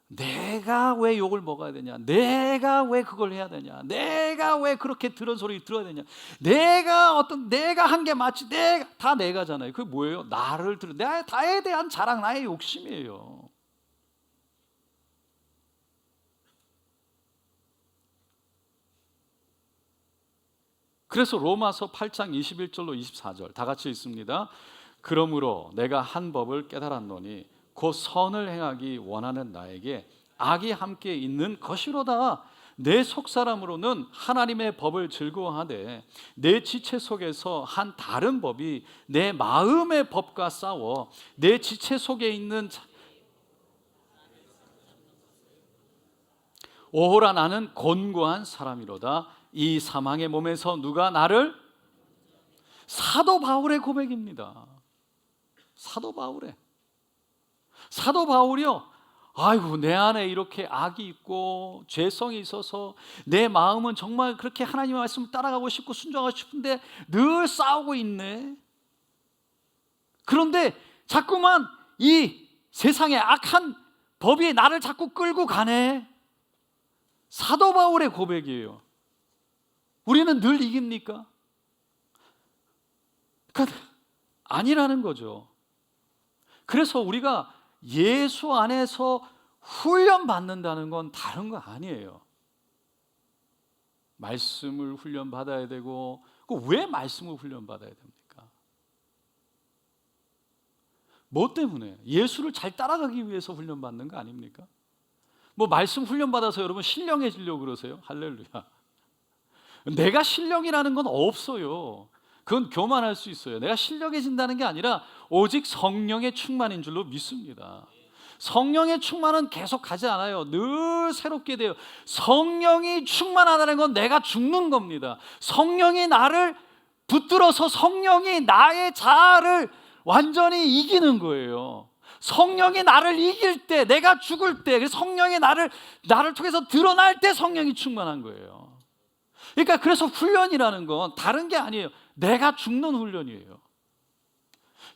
내가 왜 욕을 먹어야 되냐, 내가 왜 그걸 해야 되냐, 내가 왜 그렇게 들은 소리 들어야 되냐, 내가 한 게 맞지, 다 내가잖아요. 그게 뭐예요? 나에 대한 자랑, 나의 욕심이에요. 그래서 로마서 8장 21절로 24절 다 같이 읽습니다. 그러므로 내가 한 법을 깨달았노니 곧 선을 행하기 원하는 나에게 악이 함께 있는 것이로다. 내 속사람으로는 하나님의 법을 즐거워하되 내 지체 속에서 한 다른 법이 내 마음의 법과 싸워 내 지체 속에 있는 오호라 나는 곤고한 사람이로다. 이 사망의 몸에서 누가 나를, 사도 바울의 고백입니다. 사도 바울이요, 아이고 내 안에 이렇게 악이 있고 죄성이 있어서 내 마음은 정말 그렇게 하나님의 말씀을 따라가고 싶고 순종하고 싶은데 늘 싸우고 있네. 그런데 자꾸만 이 세상의 악한 법이 나를 자꾸 끌고 가네. 사도 바울의 고백이에요. 우리는 늘 이깁니까? 그러니까 아니라는 거죠. 그래서 우리가 예수 안에서 훈련받는다는 건 다른 거 아니에요. 말씀을 훈련받아야 되고, 왜 말씀을 훈련받아야 됩니까? 뭐 때문에? 예수를 잘 따라가기 위해서 훈련받는 거 아닙니까? 뭐 말씀 훈련받아서 여러분 신령해지려고 그러세요? 할렐루야. 내가 신령이라는 건 없어요. 그건 교만할 수 있어요. 내가 신령해진다는 게 아니라 오직 성령의 충만인 줄로 믿습니다. 성령의 충만은 계속 가지 않아요. 늘 새롭게 돼요. 성령이 충만하다는 건 내가 죽는 겁니다. 성령이 나를 붙들어서 성령이 나의 자아를 완전히 이기는 거예요. 성령이 나를 이길 때, 내가 죽을 때, 성령이 나를 통해서 드러날 때 성령이 충만한 거예요. 그러니까 그래서 훈련이라는 건 다른 게 아니에요. 내가 죽는 훈련이에요.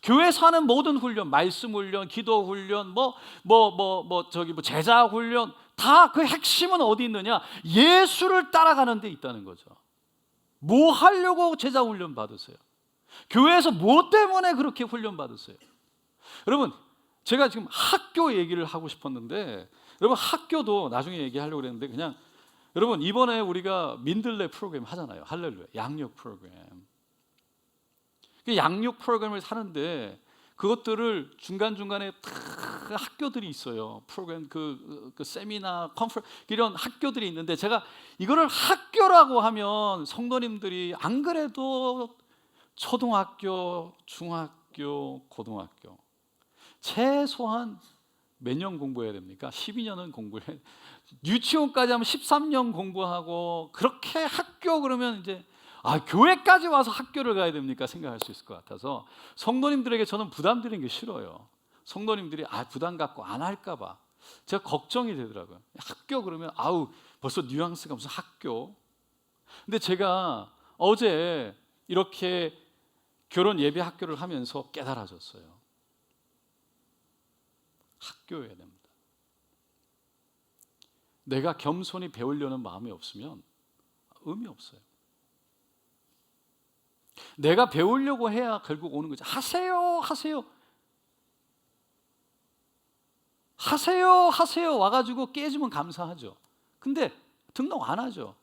교회에서 하는 모든 훈련, 말씀 훈련, 기도 훈련, 제자 훈련, 다 그 핵심은 어디 있느냐? 예수를 따라가는 데 있다는 거죠. 뭐 하려고 제자 훈련 받으세요? 교회에서 뭐 때문에 그렇게 훈련 받으세요? 여러분, 제가 지금 학교 얘기를 하고 싶었는데, 여러분 학교도 나중에 얘기하려고 그랬는데, 그냥 여러분 이번에 우리가 민들레 프로그램 하잖아요. 할렐루야. 양육 프로그램. 양육 프로그램을 하는데 그것들을 중간중간에 다 학교들이 있어요. 프로그램 그 세미나, 컨퍼런스 이런 학교들이 있는데, 제가 이거를 학교라고 하면 성도님들이 안 그래도 초등학교, 중학교, 고등학교 최소한 몇 년 공부해야 됩니까? 12년은 공부를 해. 유치원까지 하면 13년 공부하고, 그렇게 학교 그러면 이제 교회까지 와서 학교를 가야 됩니까? 생각할 수 있을 것 같아서 성도님들에게 저는 부담 드리는 게 싫어요. 성도님들이 부담 갖고 안 할까 봐 제가 걱정이 되더라고요. 학교 그러면 벌써 뉘앙스가 무슨 학교. 근데 제가 어제 이렇게 결혼 예배 학교를 하면서 깨달아졌어요. 학교여야 됩니다. 내가 겸손히 배우려는 마음이 없으면 의미 없어요. 내가 배우려고 해야 결국 오는 거죠. 하세요 와가지고 깨지면 감사하죠. 근데 등록 안 하죠.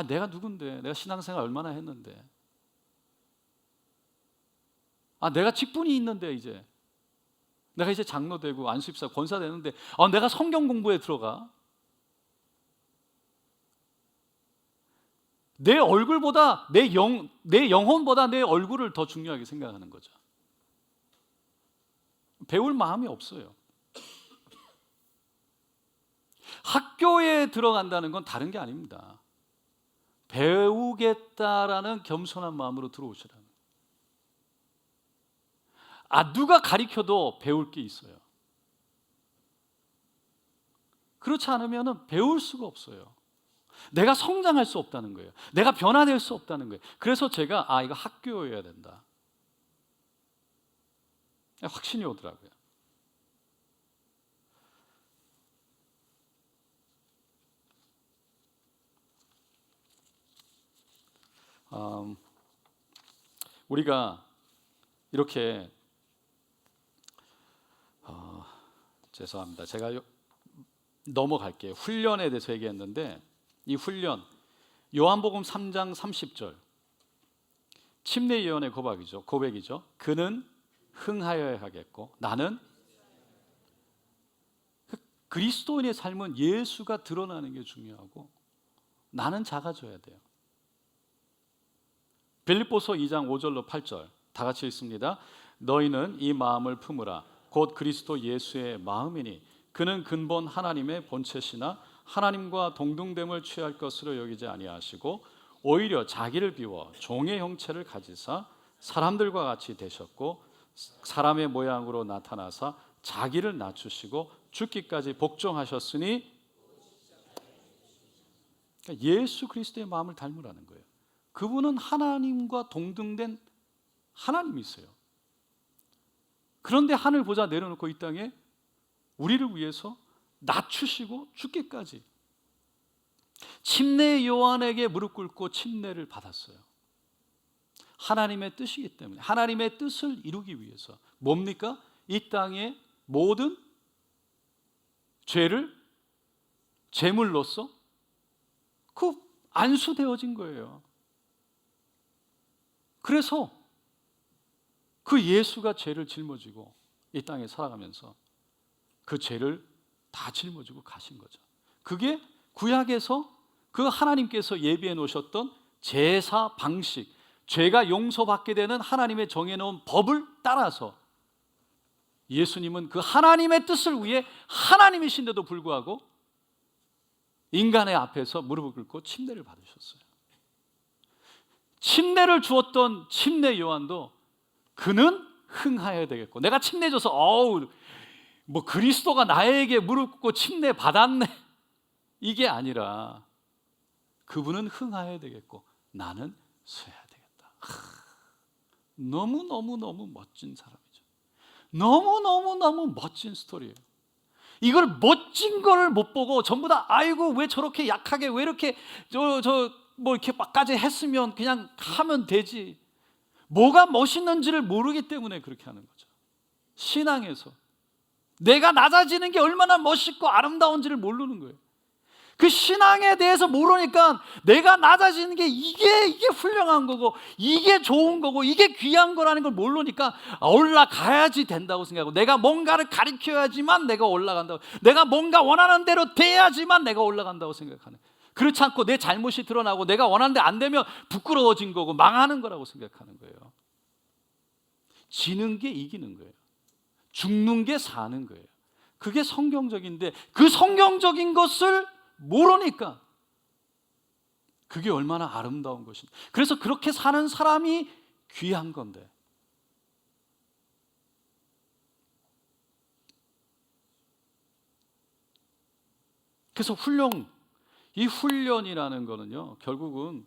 내가 누군데, 내가 신앙생활 얼마나 했는데, 내가 직분이 있는데, 이제 내가 이제 장로 되고 안수집사 권사 되는데 내가 성경 공부에 들어가. 내 얼굴보다 내 영혼보다 내 얼굴을 더 중요하게 생각하는 거죠. 배울 마음이 없어요. 학교에 들어간다는 건 다른 게 아닙니다. 배우겠다라는 겸손한 마음으로 들어오시라는. 누가 가르쳐도 배울 게 있어요. 그렇지 않으면 배울 수가 없어요. 내가 성장할 수 없다는 거예요. 내가 변화될 수 없다는 거예요. 그래서 제가 이거 학교여야 된다. 확신이 오더라고요. 우리가 이렇게 죄송합니다. 제가 넘어갈게요. 훈련에 대해서 얘기했는데, 이 훈련 요한복음 3장 30절 침례 예언의 고백이죠. 그는 흥하여야 하겠고 나는 그리스도인의 삶은 예수가 드러나는 게 중요하고 나는 작아져야 돼요. 빌립보서 2장 5절로 8절 다 같이 읽습니다. 너희는 이 마음을 품으라. 곧 그리스도 예수의 마음이니 그는 근본 하나님의 본체시나 하나님과 동등됨을 취할 것으로 여기지 아니하시고 오히려 자기를 비워 종의 형체를 가지사 사람들과 같이 되셨고 사람의 모양으로 나타나사 자기를 낮추시고 죽기까지 복종하셨으니 그러니까 예수 그리스도의 마음을 닮으라는 거예요. 그분은 하나님과 동등된 하나님이세요. 그런데 하늘 보좌 내려놓고 이 땅에 우리를 위해서 낮추시고 죽기까지 침례 요한에게 무릎 꿇고 침례를 받았어요. 하나님의 뜻이기 때문에 하나님의 뜻을 이루기 위해서 뭡니까? 이 땅의 모든 죄를 제물로서 그 안수되어진 거예요. 그래서 그 예수가 죄를 짊어지고 이 땅에 살아가면서 그 죄를 다 짊어지고 가신 거죠. 그게 구약에서 그 하나님께서 예비해 놓으셨던 제사 방식, 죄가 용서받게 되는 하나님의 정해놓은 법을 따라서 예수님은 그 하나님의 뜻을 위해 하나님이신데도 불구하고 인간의 앞에서 무릎을 꿇고 침례를 받으셨어요. 침례를 주었던 침례 요한도 그는 흥하여야 되겠고 내가 침례 줘서 뭐 그리스도가 나에게 무릎 꿇고 침례 받았네 이게 아니라 그분은 흥하여야 되겠고 나는 쇠야 되겠다. 너무 멋진 사람이죠. 너무 멋진 스토리예요. 이걸 멋진 걸 못 보고 전부 다 아이고 왜 저렇게 약하게 왜 이렇게 뭐 이렇게 막까지 했으면 그냥 하면 되지. 뭐가 멋있는지를 모르기 때문에 그렇게 하는 거죠. 신앙에서 내가 낮아지는 게 얼마나 멋있고 아름다운지를 모르는 거예요. 그 신앙에 대해서 모르니까 내가 낮아지는 게 이게 훌륭한 거고 이게 좋은 거고 이게 귀한 거라는 걸 모르니까 올라가야지 된다고 생각하고 내가 뭔가를 가르쳐야지만 내가 올라간다고 내가 뭔가 원하는 대로 돼야지만 내가 올라간다고 생각하는 그렇지 않고 내 잘못이 드러나고 내가 원하는 데 안 되면 부끄러워진 거고 망하는 거라고 생각하는 거예요. 지는 게 이기는 거예요. 죽는 게 사는 거예요. 그게 성경적인데 그 성경적인 것을 모르니까 그게 얼마나 아름다운 것인지. 그래서 그렇게 사는 사람이 귀한 건데 그래서 이 훈련이라는 거는요 결국은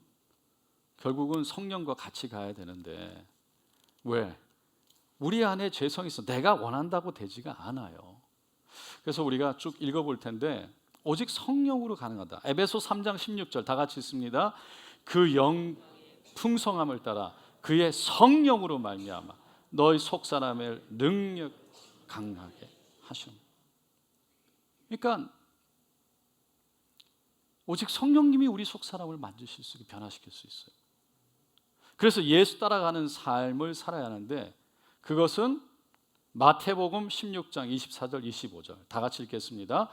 성령과 같이 가야 되는데 왜? 우리 안에 죄성이 있어 내가 원한다고 되지가 않아요. 그래서 우리가 쭉 읽어볼 텐데 오직 성령으로 가능하다. 에베소 3장 16절 다 같이 읽습니다. 그 영 풍성함을 따라 그의 성령으로 말미암아 너희 속사람의 능력 강하게 하시는. 그러니까 오직 성령님이 우리 속사람을 만드실 수 있고 변화시킬 수 있어요. 그래서 예수 따라가는 삶을 살아야 하는데 그것은 마태복음 16장 24절 25절 다 같이 읽겠습니다.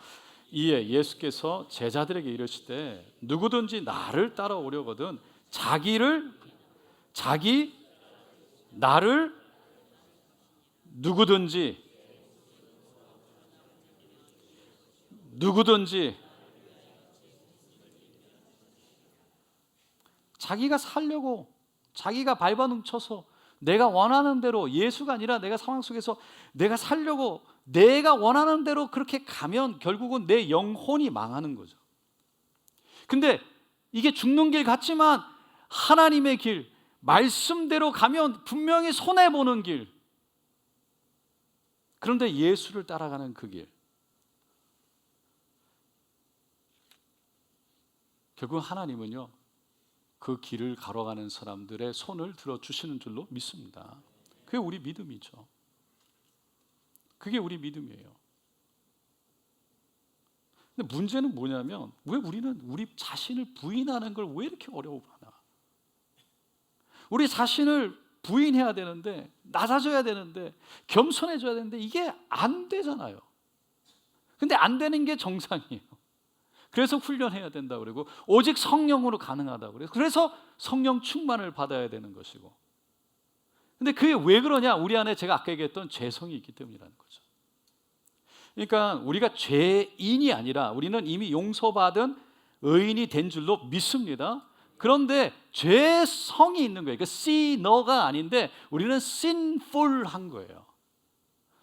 이에 예수께서 제자들에게 이르시되 누구든지 나를 따라오려거든 나를 누구든지 자기가 살려고 자기가 발버둥쳐서 내가 원하는 대로 예수가 아니라 내가 상황 속에서 내가 살려고 내가 원하는 대로 그렇게 가면 결국은 내 영혼이 망하는 거죠. 근데 이게 죽는 길 같지만 하나님의 길, 말씀대로 가면 분명히 손해보는 길. 그런데 예수를 따라가는 그 길. 결국 하나님은요 그 길을 걸어가는 사람들의 손을 들어주시는 줄로 믿습니다. 그게 우리 믿음이죠. 그게 우리 믿음이에요. 근데 문제는 뭐냐면 왜 우리는 우리 자신을 부인하는 걸 왜 이렇게 어려워하나? 우리 자신을 부인해야 되는데, 낮아져야 되는데, 겸손해져야 되는데 이게 안 되잖아요. 근데 안 되는 게 정상이에요. 그래서 훈련해야 된다고 그러고, 오직 성령으로 가능하다고 그래요. 그래서 성령 충만을 받아야 되는 것이고. 근데 그게 왜 그러냐? 우리 안에 제가 아까 얘기했던 죄성이 있기 때문이라는 거죠. 그러니까 우리가 죄인이 아니라 우리는 이미 용서받은 의인이 된 줄로 믿습니다. 그런데 죄성이 있는 거예요. 그러니까 sinner가 아닌데 우리는 sinful한 거예요.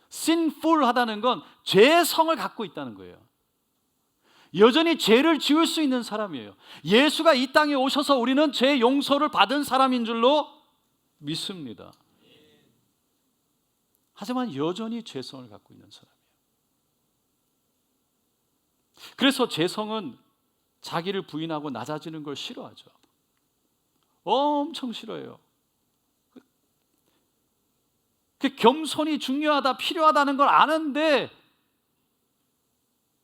sinful하다는 건 죄성을 갖고 있다는 거예요. 여전히 죄를 지을 수 있는 사람이에요. 예수가 이 땅에 오셔서 우리는 죄 용서를 받은 사람인 줄로 믿습니다. 하지만 여전히 죄성을 갖고 있는 사람이에요. 그래서 죄성은 자기를 부인하고 낮아지는 걸 싫어하죠. 엄청 싫어해요. 그 겸손이 중요하다, 필요하다는 걸 아는데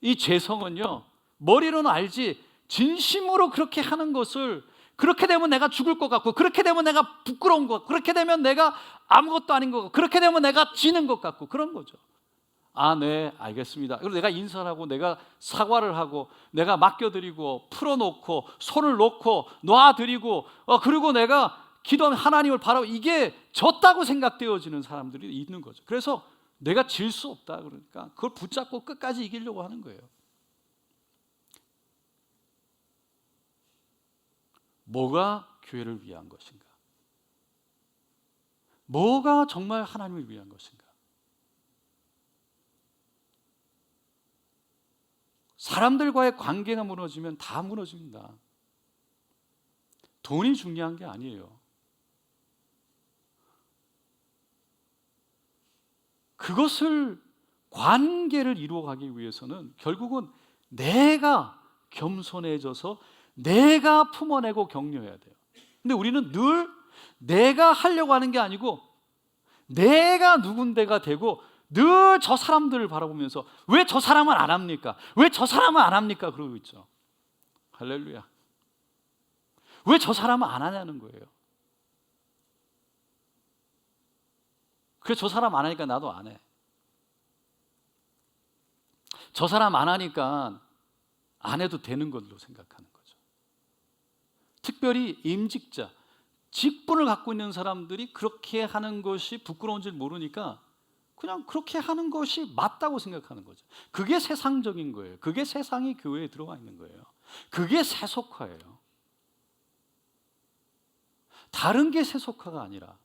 이 죄성은요, 머리로는 알지 진심으로 그렇게 하는 것을, 그렇게 되면 내가 죽을 것 같고, 그렇게 되면 내가 부끄러운 것 같고, 그렇게 되면 내가 아무것도 아닌 것 같고, 그렇게 되면 내가 지는 것 같고, 그런 거죠. 아, 네, 알겠습니다. 그리고 내가 인사를 하고, 내가 사과를 하고, 내가 맡겨드리고, 풀어놓고, 손을 놓고, 놔드리고, 그리고 내가 기도하면 하나님을 바라고, 이게 졌다고 생각되어지는 사람들이 있는 거죠. 그래서 내가 질 수 없다 그러니까 그걸 붙잡고 끝까지 이기려고 하는 거예요. 뭐가 교회를 위한 것인가? 뭐가 정말 하나님을 위한 것인가? 사람들과의 관계가 무너지면 다 무너집니다. 돈이 중요한 게 아니에요. 그것을, 관계를 이루어가기 위해서는 결국은 내가 겸손해져서 내가 품어내고 격려해야 돼요. 근데 우리는 늘 내가 하려고 하는 게 아니고 내가 누군데가 되고 늘 저 사람들을 바라보면서 왜 저 사람은 안 합니까? 왜 저 사람은 안 합니까? 그러고 있죠. 할렐루야. 왜 저 사람은 안 하냐는 거예요. 그래, 저 사람 안 하니까 나도 안 해. 저 사람 안 하니까 안 해도 되는 걸로 생각하는 거죠. 특별히 임직자, 직분을 갖고 있는 사람들이 그렇게 하는 것이 부끄러운 줄 모르니까 그냥 그렇게 하는 것이 맞다고 생각하는 거죠. 그게 세상적인 거예요. 그게 세상이 교회에 들어와 있는 거예요. 그게 세속화예요. 다른 게 세속화가 아니라,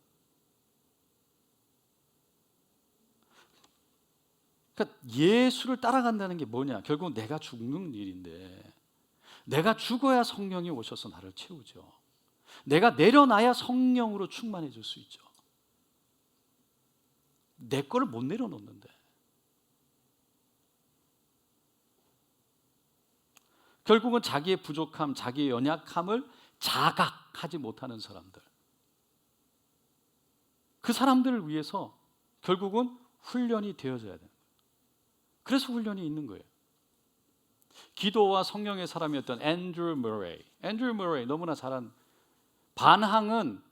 그러니까 예수를 따라간다는 게 뭐냐? 결국 내가 죽는 일인데, 내가 죽어야 성령이 오셔서 나를 채우죠. 내가 내려놔야 성령으로 충만해질 수 있죠. 내 거를 못 내려놓는데. 결국은 자기의 부족함, 자기의 연약함을 자각하지 못하는 사람들, 그 사람들을 위해서 결국은 훈련이 되어져야 돼요. 그래서 훈련이 있는 거예요. 기도와 성령의 사람이었던 앤드류 머레이, 너무나 잘한, 반항은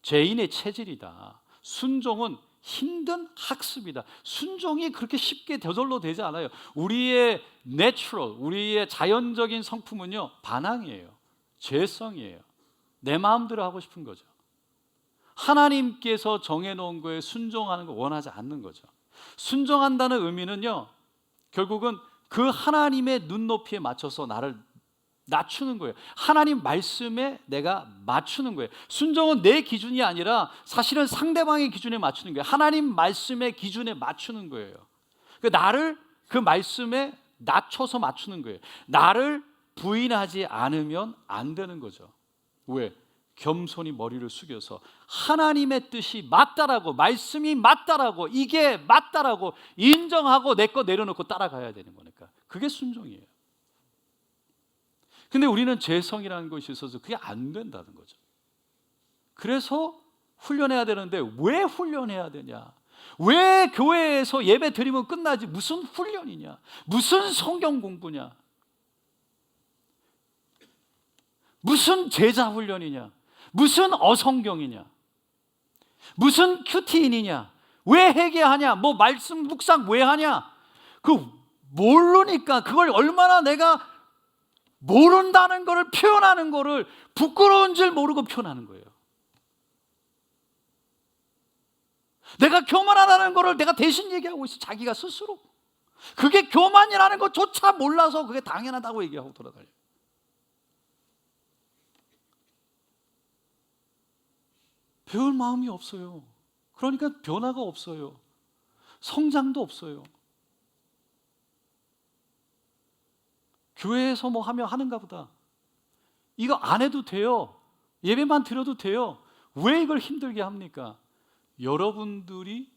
죄인의 체질이다, 순종은 힘든 학습이다. 순종이 그렇게 쉽게 저절로 되지 않아요. 우리의 내추럴, 우리의 자연적인 성품은요, 반항이에요. 죄성이에요. 내 마음대로 하고 싶은 거죠. 하나님께서 정해놓은 거에 순종하는 거 원하지 않는 거죠. 순종한다는 의미는요, 결국은 그 하나님의 눈높이에 맞춰서 나를 낮추는 거예요. 하나님 말씀에 내가 맞추는 거예요. 순종은 내 기준이 아니라 사실은 상대방의 기준에 맞추는 거예요. 하나님 말씀의 기준에 맞추는 거예요. 나를 그 말씀에 낮춰서 맞추는 거예요. 나를 부인하지 않으면 안 되는 거죠. 왜? 겸손히 머리를 숙여서 하나님의 뜻이 맞다라고, 말씀이 맞다라고, 이게 맞다라고 인정하고 내 거 내려놓고 따라가야 되는 거니까. 그게 순종이에요. 근데 우리는 죄성이라는 것이 있어서 그게 안 된다는 거죠. 그래서 훈련해야 되는데 왜 훈련해야 되냐? 왜 교회에서 예배 드리면 끝나지 무슨 훈련이냐? 무슨 성경 공부냐? 무슨 제자 훈련이냐? 무슨 어성경이냐? 무슨 큐티인이냐? 왜 회개하냐? 뭐 말씀 묵상 왜 하냐? 그 모르니까 그걸 얼마나 내가 모른다는 거를 표현하는 거를 부끄러운 줄 모르고 표현하는 거예요. 내가 교만하다는 거를 내가 대신 얘기하고 있어. 자기가 스스로. 그게 교만이라는 것조차 몰라서 그게 당연하다고 얘기하고 돌아다녀요. 배울 마음이 없어요. 그러니까 변화가 없어요. 성장도 없어요. 교회에서 뭐 하는가 보다. 이거 안 해도 돼요. 예배만 드려도 돼요. 왜 이걸 힘들게 합니까? 여러분들이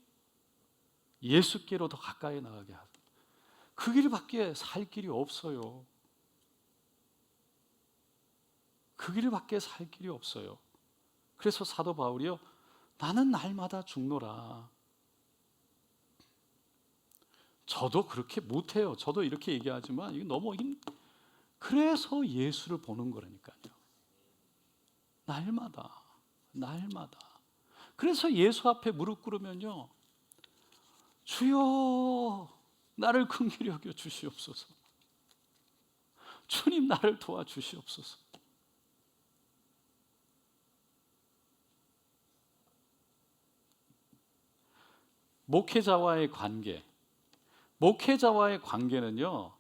예수께로 더 가까이 나가게 하죠. 그 길밖에 살 길이 없어요. 그 길밖에 살 길이 없어요. 그래서 사도 바울이요, 나는 날마다 죽노라. 저도 그렇게 못해요. 저도 이렇게 얘기하지만 이게 너무 그래서 예수를 보는 거라니까요. 날마다. 그래서 예수 앞에 무릎 꿇으면요, 주여 나를 긍휼히 여겨 주시옵소서. 주님 나를 도와주시옵소서. 목회자와의 관계는요,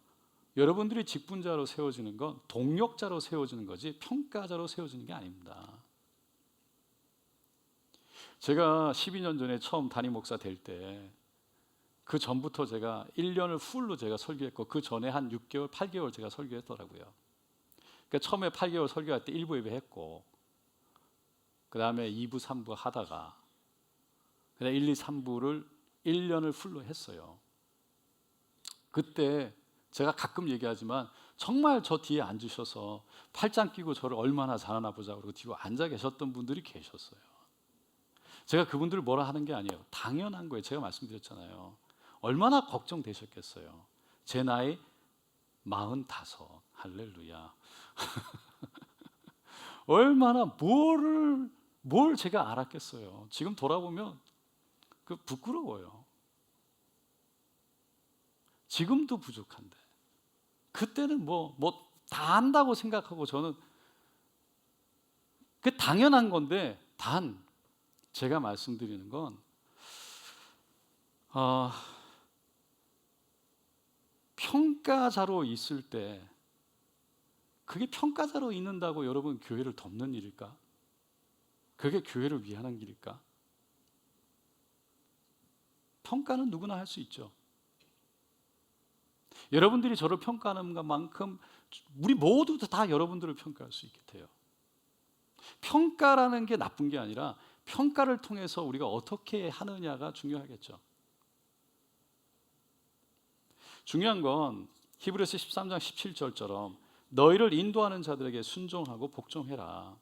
여러분들이 직분자로 세워지는 건 동력자로 세워지는 거지 평가자로 세워지는 게 아닙니다. 제가 12년 전에 처음 담임 목사 될 때, 그 전부터 제가 1년을 풀로 제가 설교했고, 그 전에 한 6개월, 8개월 제가 설교했더라고요. 그러니까 처음에 8개월 설교할 때 1부 예배 했고, 그 다음에 2부, 3부 하다가 그다음 1, 2, 3부를 1년을 풀로 했어요. 그때 제가 가끔 얘기하지만 정말 저 뒤에 앉으셔서 팔짱 끼고 저를 얼마나 잘하나 보자 그러고 뒤로 앉아 계셨던 분들이 계셨어요. 제가 그분들을 뭐라 하는 게 아니에요. 당연한 거예요. 제가 말씀드렸잖아요. 얼마나 걱정되셨겠어요. 제 나이 45. 할렐루야. 얼마나 뭘 제가 알았겠어요. 지금 돌아보면 부끄러워요. 지금도 부족한데 그때는 뭐 다 안다고 생각하고 저는 그 당연한 건데, 단 제가 말씀드리는 건 평가자로 있을 때, 그게 평가자로 있는다고 여러분 교회를 덮는 일일까? 그게 교회를 위하는 길일까? 평가는 누구나 할 수 있죠. 여러분들이 저를 평가하는 것만큼 우리 모두 다 여러분들을 평가할 수 있게 돼요. 평가라는 게 나쁜 게 아니라 평가를 통해서 우리가 어떻게 하느냐가 중요하겠죠. 중요한 건 히브리서 13장 17절처럼 너희를 인도하는 자들에게 순종하고 복종해라.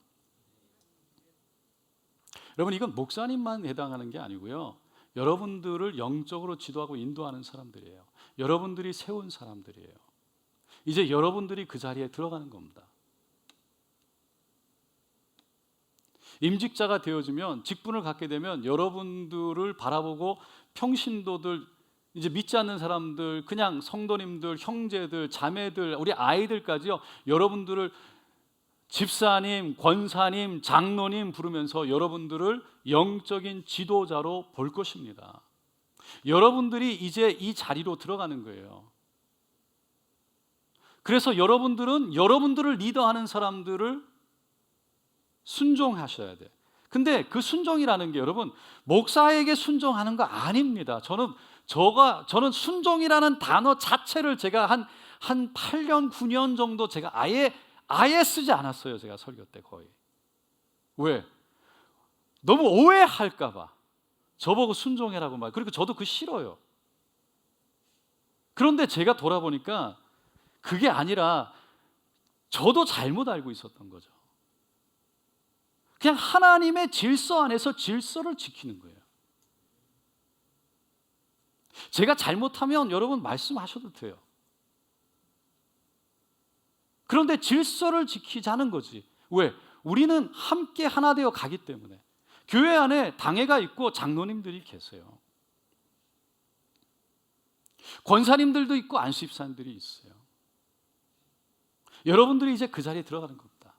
여러분, 이건 목사님만 해당하는 게 아니고요, 여러분들을 영적으로 지도하고 인도하는 사람들이에요. 여러분들이 세운 사람들이에요. 이제 여러분들이 그 자리에 들어가는 겁니다. 임직자가 되어지면, 직분을 갖게 되면 여러분들을 바라보고 평신도들, 이제 믿지 않는 사람들, 그냥 성도님들, 형제들, 자매들, 우리 아이들까지요, 여러분들을 집사님, 권사님, 장로님 부르면서 여러분들을 영적인 지도자로 볼 것입니다. 여러분들이 이제 이 자리로 들어가는 거예요. 그래서 여러분들은 여러분들을 리더하는 사람들을 순종하셔야 돼. 근데 그 순종이라는 게 여러분 목사에게 순종하는 거 아닙니다. 저는 순종이라는 단어 자체를 제가 한 8년 9년 정도 제가 아예 쓰지 않았어요. 제가 설교 때 거의. 왜? 너무 오해할까 봐. 저보고 순종해라고 말. 그리고 저도 그 싫어요. 그런데 제가 돌아보니까 그게 아니라 저도 잘못 알고 있었던 거죠. 그냥 하나님의 질서 안에서 질서를 지키는 거예요. 제가 잘못하면 여러분 말씀하셔도 돼요. 그런데 질서를 지키자는 거지. 왜? 우리는 함께 하나 되어 가기 때문에. 교회 안에 당회가 있고 장로님들이 계세요. 권사님들도 있고 안수집사님들이 있어요. 여러분들이 이제 그 자리에 들어가는 겁니다.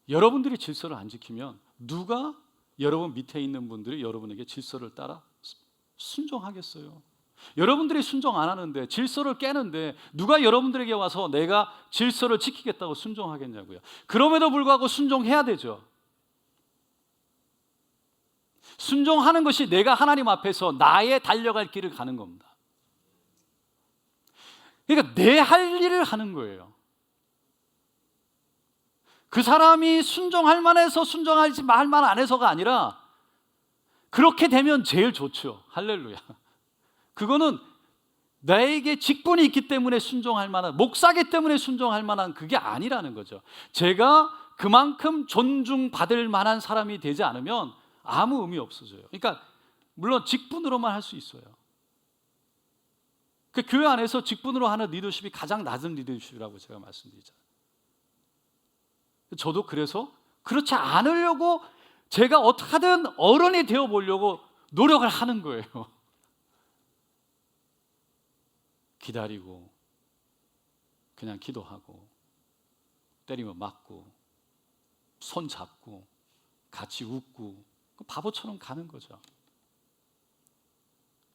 여러분들이 질서를 안 지키면 누가 여러분 밑에 있는 분들이 여러분에게 질서를 따라 순종하겠어요? 여러분들이 순종 안 하는데, 질서를 깨는데 누가 여러분들에게 와서 내가 질서를 지키겠다고 순종하겠냐고요. 그럼에도 불구하고 순종해야 되죠. 순종하는 것이 내가 하나님 앞에서 나의 달려갈 길을 가는 겁니다. 그러니까 내 할 일을 하는 거예요. 그 사람이 순종할 만해서 순종하지 말 만 안 해서가 아니라 그렇게 되면 제일 좋죠. 할렐루야. 그거는 나에게 직분이 있기 때문에 순종할 만한, 목사기 때문에 순종할 만한 그게 아니라는 거죠. 제가 그만큼 존중받을 만한 사람이 되지 않으면 아무 의미 없어져요. 그러니까 물론 직분으로만 할 수 있어요. 그 교회 안에서 직분으로 하는 리더십이 가장 낮은 리더십이라고 제가 말씀드리잖아요. 저도 그래서 그렇지 않으려고 제가 어떻게든 어른이 되어 보려고 노력을 하는 거예요. 기다리고 그냥 기도하고 때리면 맞고 손 잡고 같이 웃고 바보처럼 가는 거죠.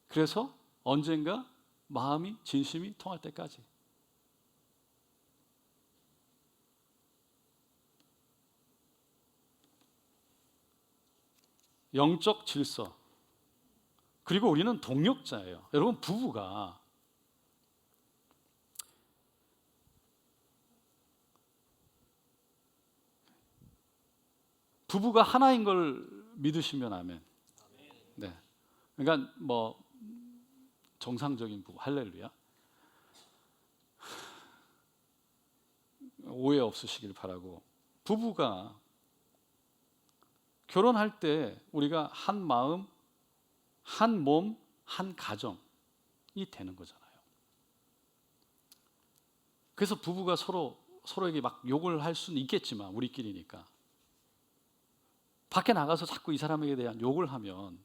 그래서 언젠가 마음이 진심이 통할 때까지. 영적 질서. 그리고 우리는 동력자예요. 여러분, 부부가 하나인 걸 믿으시면 아멘. 네. 그러니까 뭐 정상적인 부부, 할렐루야. 오해 없으시길 바라고. 부부가 결혼할 때 우리가 한 마음, 한 몸, 한 가정이 되는 거잖아요. 그래서 부부가 서로에게 막 욕을 할 수는 있겠지만, 우리끼리니까 밖에 나가서 자꾸 이 사람에게 대한 욕을 하면,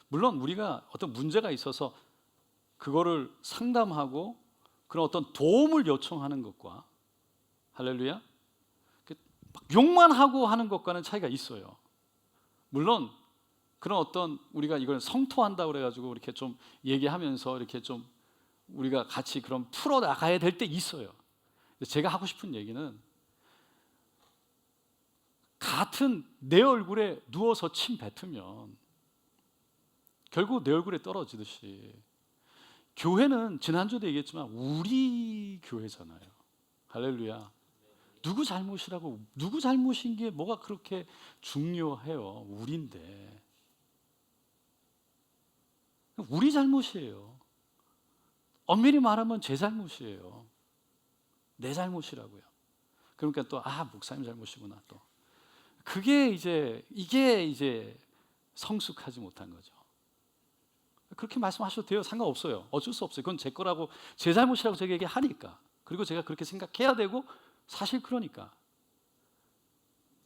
물론 우리가 어떤 문제가 있어서 그거를 상담하고 그런 어떤 도움을 요청하는 것과, 할렐루야, 막 욕만 하고 하는 것과는 차이가 있어요. 물론 그런 어떤, 우리가 이걸 성토한다고 그래가지고 이렇게 좀 얘기하면서 이렇게 좀 우리가 같이 그런 풀어 나가야 될 때 있어요. 제가 하고 싶은 얘기는, 같은 내 얼굴에 누워서 침 뱉으면 결국 내 얼굴에 떨어지듯이, 교회는 지난주도 얘기했지만 우리 교회잖아요. 할렐루야. 누구 잘못이라고, 누구 잘못인 게 뭐가 그렇게 중요해요. 우리인데. 우리 잘못이에요. 엄밀히 말하면 제 잘못이에요. 내 잘못이라고요. 그러니까 또 목사님 잘못이구나 또. 이게 이제 성숙하지 못한 거죠. 그렇게 말씀하셔도 돼요. 상관없어요. 어쩔 수 없어요. 그건 제 거라고, 제 잘못이라고 제가 얘기하니까. 그리고 제가 그렇게 생각해야 되고, 사실 그러니까.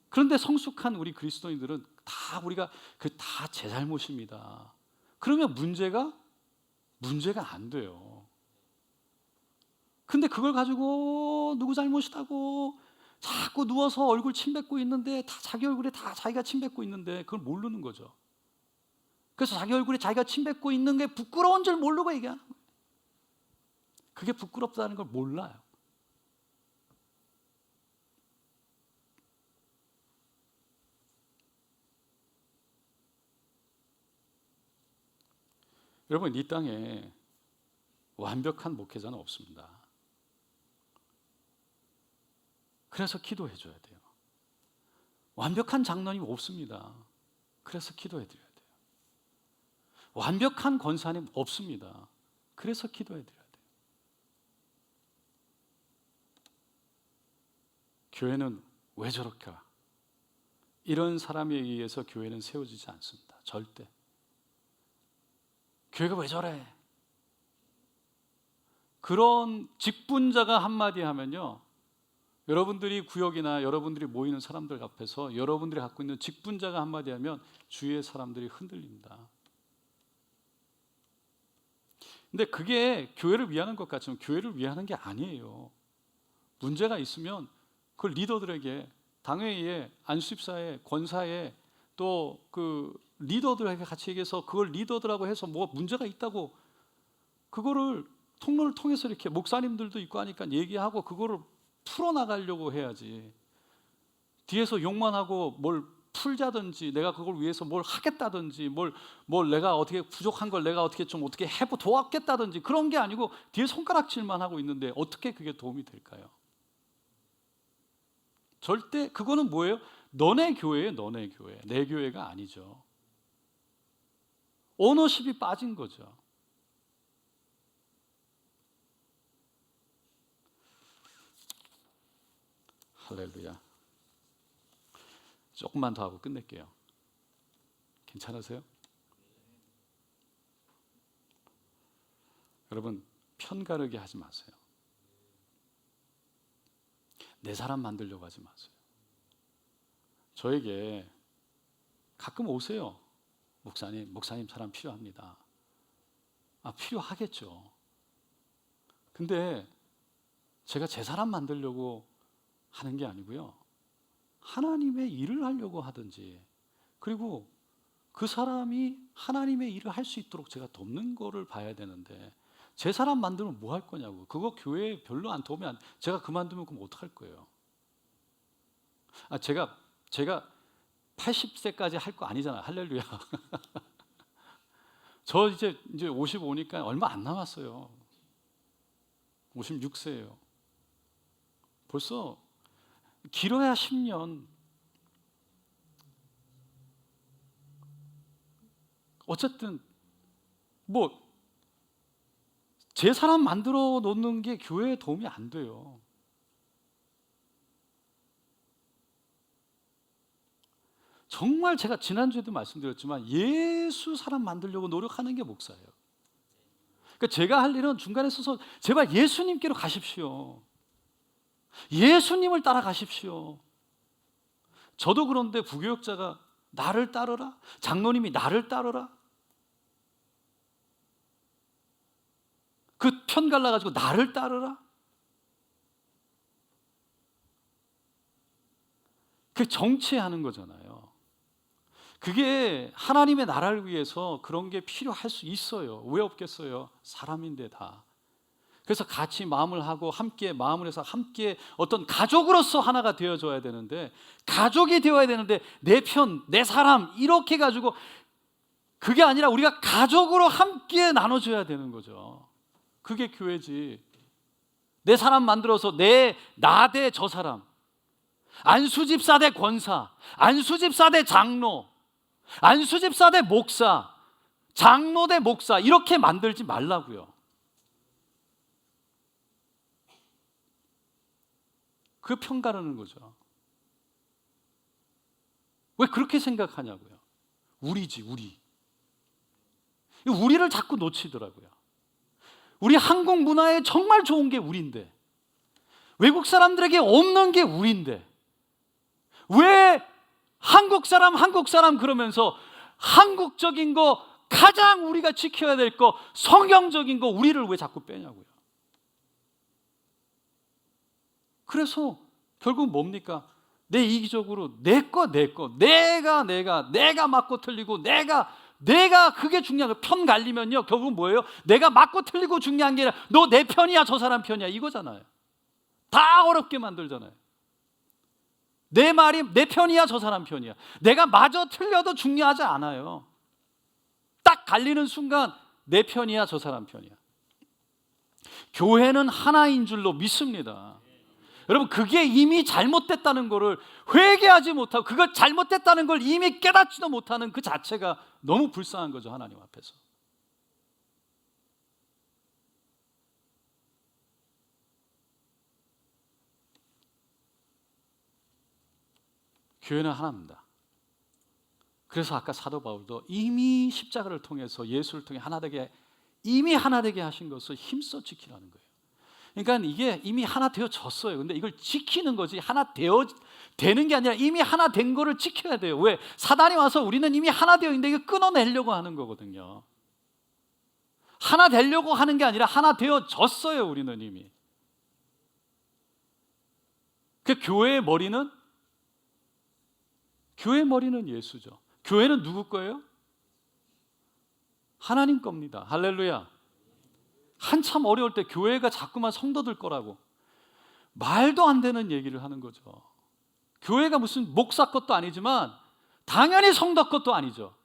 그런데 성숙한 우리 그리스도인들은 다 우리가 다 제 잘못입니다. 그러면 문제가 안 돼요. 근데 그걸 가지고 누구 잘못이다고 자꾸 누워서 얼굴 침 뱉고 있는데, 다 자기 얼굴에 다 자기가 침 뱉고 있는데 그걸 모르는 거죠. 그래서 자기 얼굴에 자기가 침 뱉고 있는 게 부끄러운 줄 모르고 얘기하는 거예요. 그게 부끄럽다는 걸 몰라요. 여러분, 이 땅에 완벽한 목회자는 없습니다. 그래서 기도해 줘야 돼요. 완벽한 장로님 없습니다. 그래서 기도해 드려야 돼요. 완벽한 권사님 없습니다. 그래서 기도해 드려야 돼요. 교회는 왜 저럴까? 이런 사람에 의해서 교회는 세워지지 않습니다. 절대. 교회가 왜 저래? 그런 직분자가 한마디 하면요, 여러분들이 구역이나 여러분들이 모이는 사람들 앞에서 여러분들이 갖고 있는 직분자가 한마디 하면 주위의 사람들이 흔들립니다. 근데 그게 교회를 위하는 것 같지만 교회를 위하는 게 아니에요. 문제가 있으면 그걸 리더들에게, 당회에, 안수집사에, 권사에, 또 그 리더들에게 같이 얘기해서 그걸 리더들하고 해서 뭐 문제가 있다고 그거를 통로를 통해서 이렇게 목사님들도 있고 하니까 얘기하고 그거를 풀어나가려고 해야지. 뒤에서 욕만 하고 뭘 풀자든지 내가 그걸 위해서 뭘 하겠다든지 뭘 내가 어떻게 부족한 걸 내가 어떻게 좀 어떻게 도왔겠다든지 그런 게 아니고 뒤에 손가락질만 하고 있는데 어떻게 그게 도움이 될까요? 절대 그거는 뭐예요? 너네 교회에 너네 교회, 내 교회가 아니죠. 오너십이 빠진 거죠. 할렐루야. 조금만 더 하고 끝낼게요. 괜찮으세요? 여러분, 편가르게 하지 마세요. 내 사람 만들려고 하지 마세요. 저에게 가끔 오세요. 목사님 사람 필요합니다. 필요하겠죠. 근데 제가 제 사람 만들려고 하는 게 아니고요. 하나님의 일을 하려고 하든지, 그리고 그 사람이 하나님의 일을 할 수 있도록 제가 돕는 거를 봐야 되는데, 제 사람 만들면 뭐 할 거냐고. 그거 교회에 별로 안 도움이 제가 그만두면 그럼 어떡할 거예요? 제가 80세까지 할 거 아니잖아요. 할렐루야. 저 이제 55니까 얼마 안 남았어요. 56세예요. 벌써 길어야 10년. 어쨌든 뭐 제 사람 만들어 놓는 게 교회에 도움이 안 돼요. 정말 제가 지난주에도 말씀드렸지만 예수 사람 만들려고 노력하는 게 목사예요. 그러니까 제가 할 일은 중간에 서서 제발 예수님께로 가십시오. 예수님을 따라가십시오. 저도 그런데 부교역자가 나를 따르라? 장로님이 나를 따르라? 그 편 갈라가지고 나를 따르라? 그게 정치하는 거잖아요. 그게 하나님의 나라를 위해서 그런 게 필요할 수 있어요. 왜 없겠어요? 사람인데 다. 그래서 같이 마음을 하고 함께 마음을 해서 함께 어떤 가족으로서 하나가 되어줘야 되는데, 가족이 되어야 되는데 내 편, 내 사람 이렇게 가지고 그게 아니라 우리가 가족으로 함께 나눠줘야 되는 거죠. 그게 교회지. 내 사람 만들어서 나 대 저 사람, 안수집사 대 권사, 안수집사 대 장로, 안수집사 대 목사, 장로 대 목사 이렇게 만들지 말라고요. 그 편가르는 거죠. 왜 그렇게 생각하냐고요. 우리지, 우리. 우리를 자꾸 놓치더라고요. 우리 한국 문화에 정말 좋은 게 우리인데, 외국 사람들에게 없는 게 우리인데, 왜 한국 사람 그러면서 한국적인 거, 가장 우리가 지켜야 될 거, 성경적인 거 우리를 왜 자꾸 빼냐고요. 그래서 결국 뭡니까? 내 이기적으로 내가 맞고 틀리고 내가 그게 중요한 거예요. 편 갈리면요 결국 뭐예요? 내가 맞고 틀리고 중요한 게 아니라 너 내 편이야 저 사람 편이야 이거잖아요. 다 어렵게 만들잖아요. 내 말이 내 편이야 저 사람 편이야. 내가 맞아 틀려도 중요하지 않아요. 딱 갈리는 순간 내 편이야 저 사람 편이야. 교회는 하나인 줄로 믿습니다. 여러분 그게 이미 잘못됐다는 것을 회개하지 못하고 그걸 잘못됐다는 걸 이미 깨닫지도 못하는 그 자체가 너무 불쌍한 거죠. 하나님 앞에서. 교회는 하나입니다. 그래서 아까 사도 바울도 이미 십자가를 통해서 예수를 통해 하나 되게 이미 하나 되게 하신 것을 힘써 지키라는 거예요. 그러니까 이게 이미 하나 되어졌어요. 근데 이걸 지키는 거지, 하나 되는 게 아니라 이미 하나 된 거를 지켜야 돼요. 왜? 사단이 와서 우리는 이미 하나 되어 있는데 이거 끊어내려고 하는 거거든요. 하나 되려고 하는 게 아니라 하나 되어졌어요. 우리는 이미. 그 교회의 머리는 예수죠. 교회는 누구 거예요? 하나님 겁니다. 할렐루야. 한참 어려울 때 교회가 자꾸만 성도들 거라고 말도 안 되는 얘기를 하는 거죠. 교회가 무슨 목사 것도 아니지만 당연히 성도 것도 아니죠.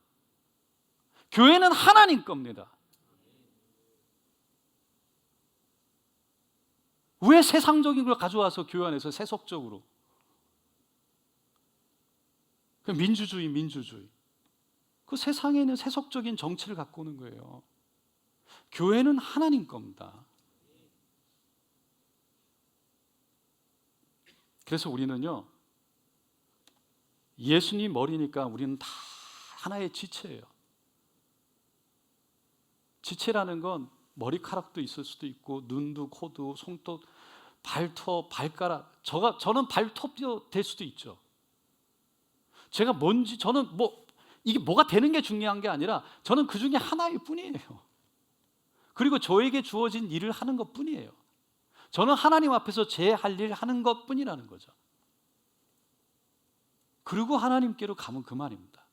교회는 하나님 겁니다. 왜 세상적인 걸 가져와서 교회 안에서 세속적으로? 민주주의. 그 세상에 있는 세속적인 정치를 갖고 오는 거예요. 교회는 하나님 겁니다. 그래서 우리는요, 예수님 머리니까 우리는 다 하나의 지체예요. 지체라는 건 머리카락도 있을 수도 있고 눈도 코도 손도 발톱 발가락, 저는 발톱이 될 수도 있죠. 제가 뭔지 저는 이게 뭐가 되는 게 중요한 게 아니라 저는 그 중에 하나일 뿐이에요. 그리고 저에게 주어진 일을 하는 것 뿐이에요. 저는 하나님 앞에서 제 할 일 하는 것 뿐이라는 거죠. 그리고 하나님께로 가면 그만입니다.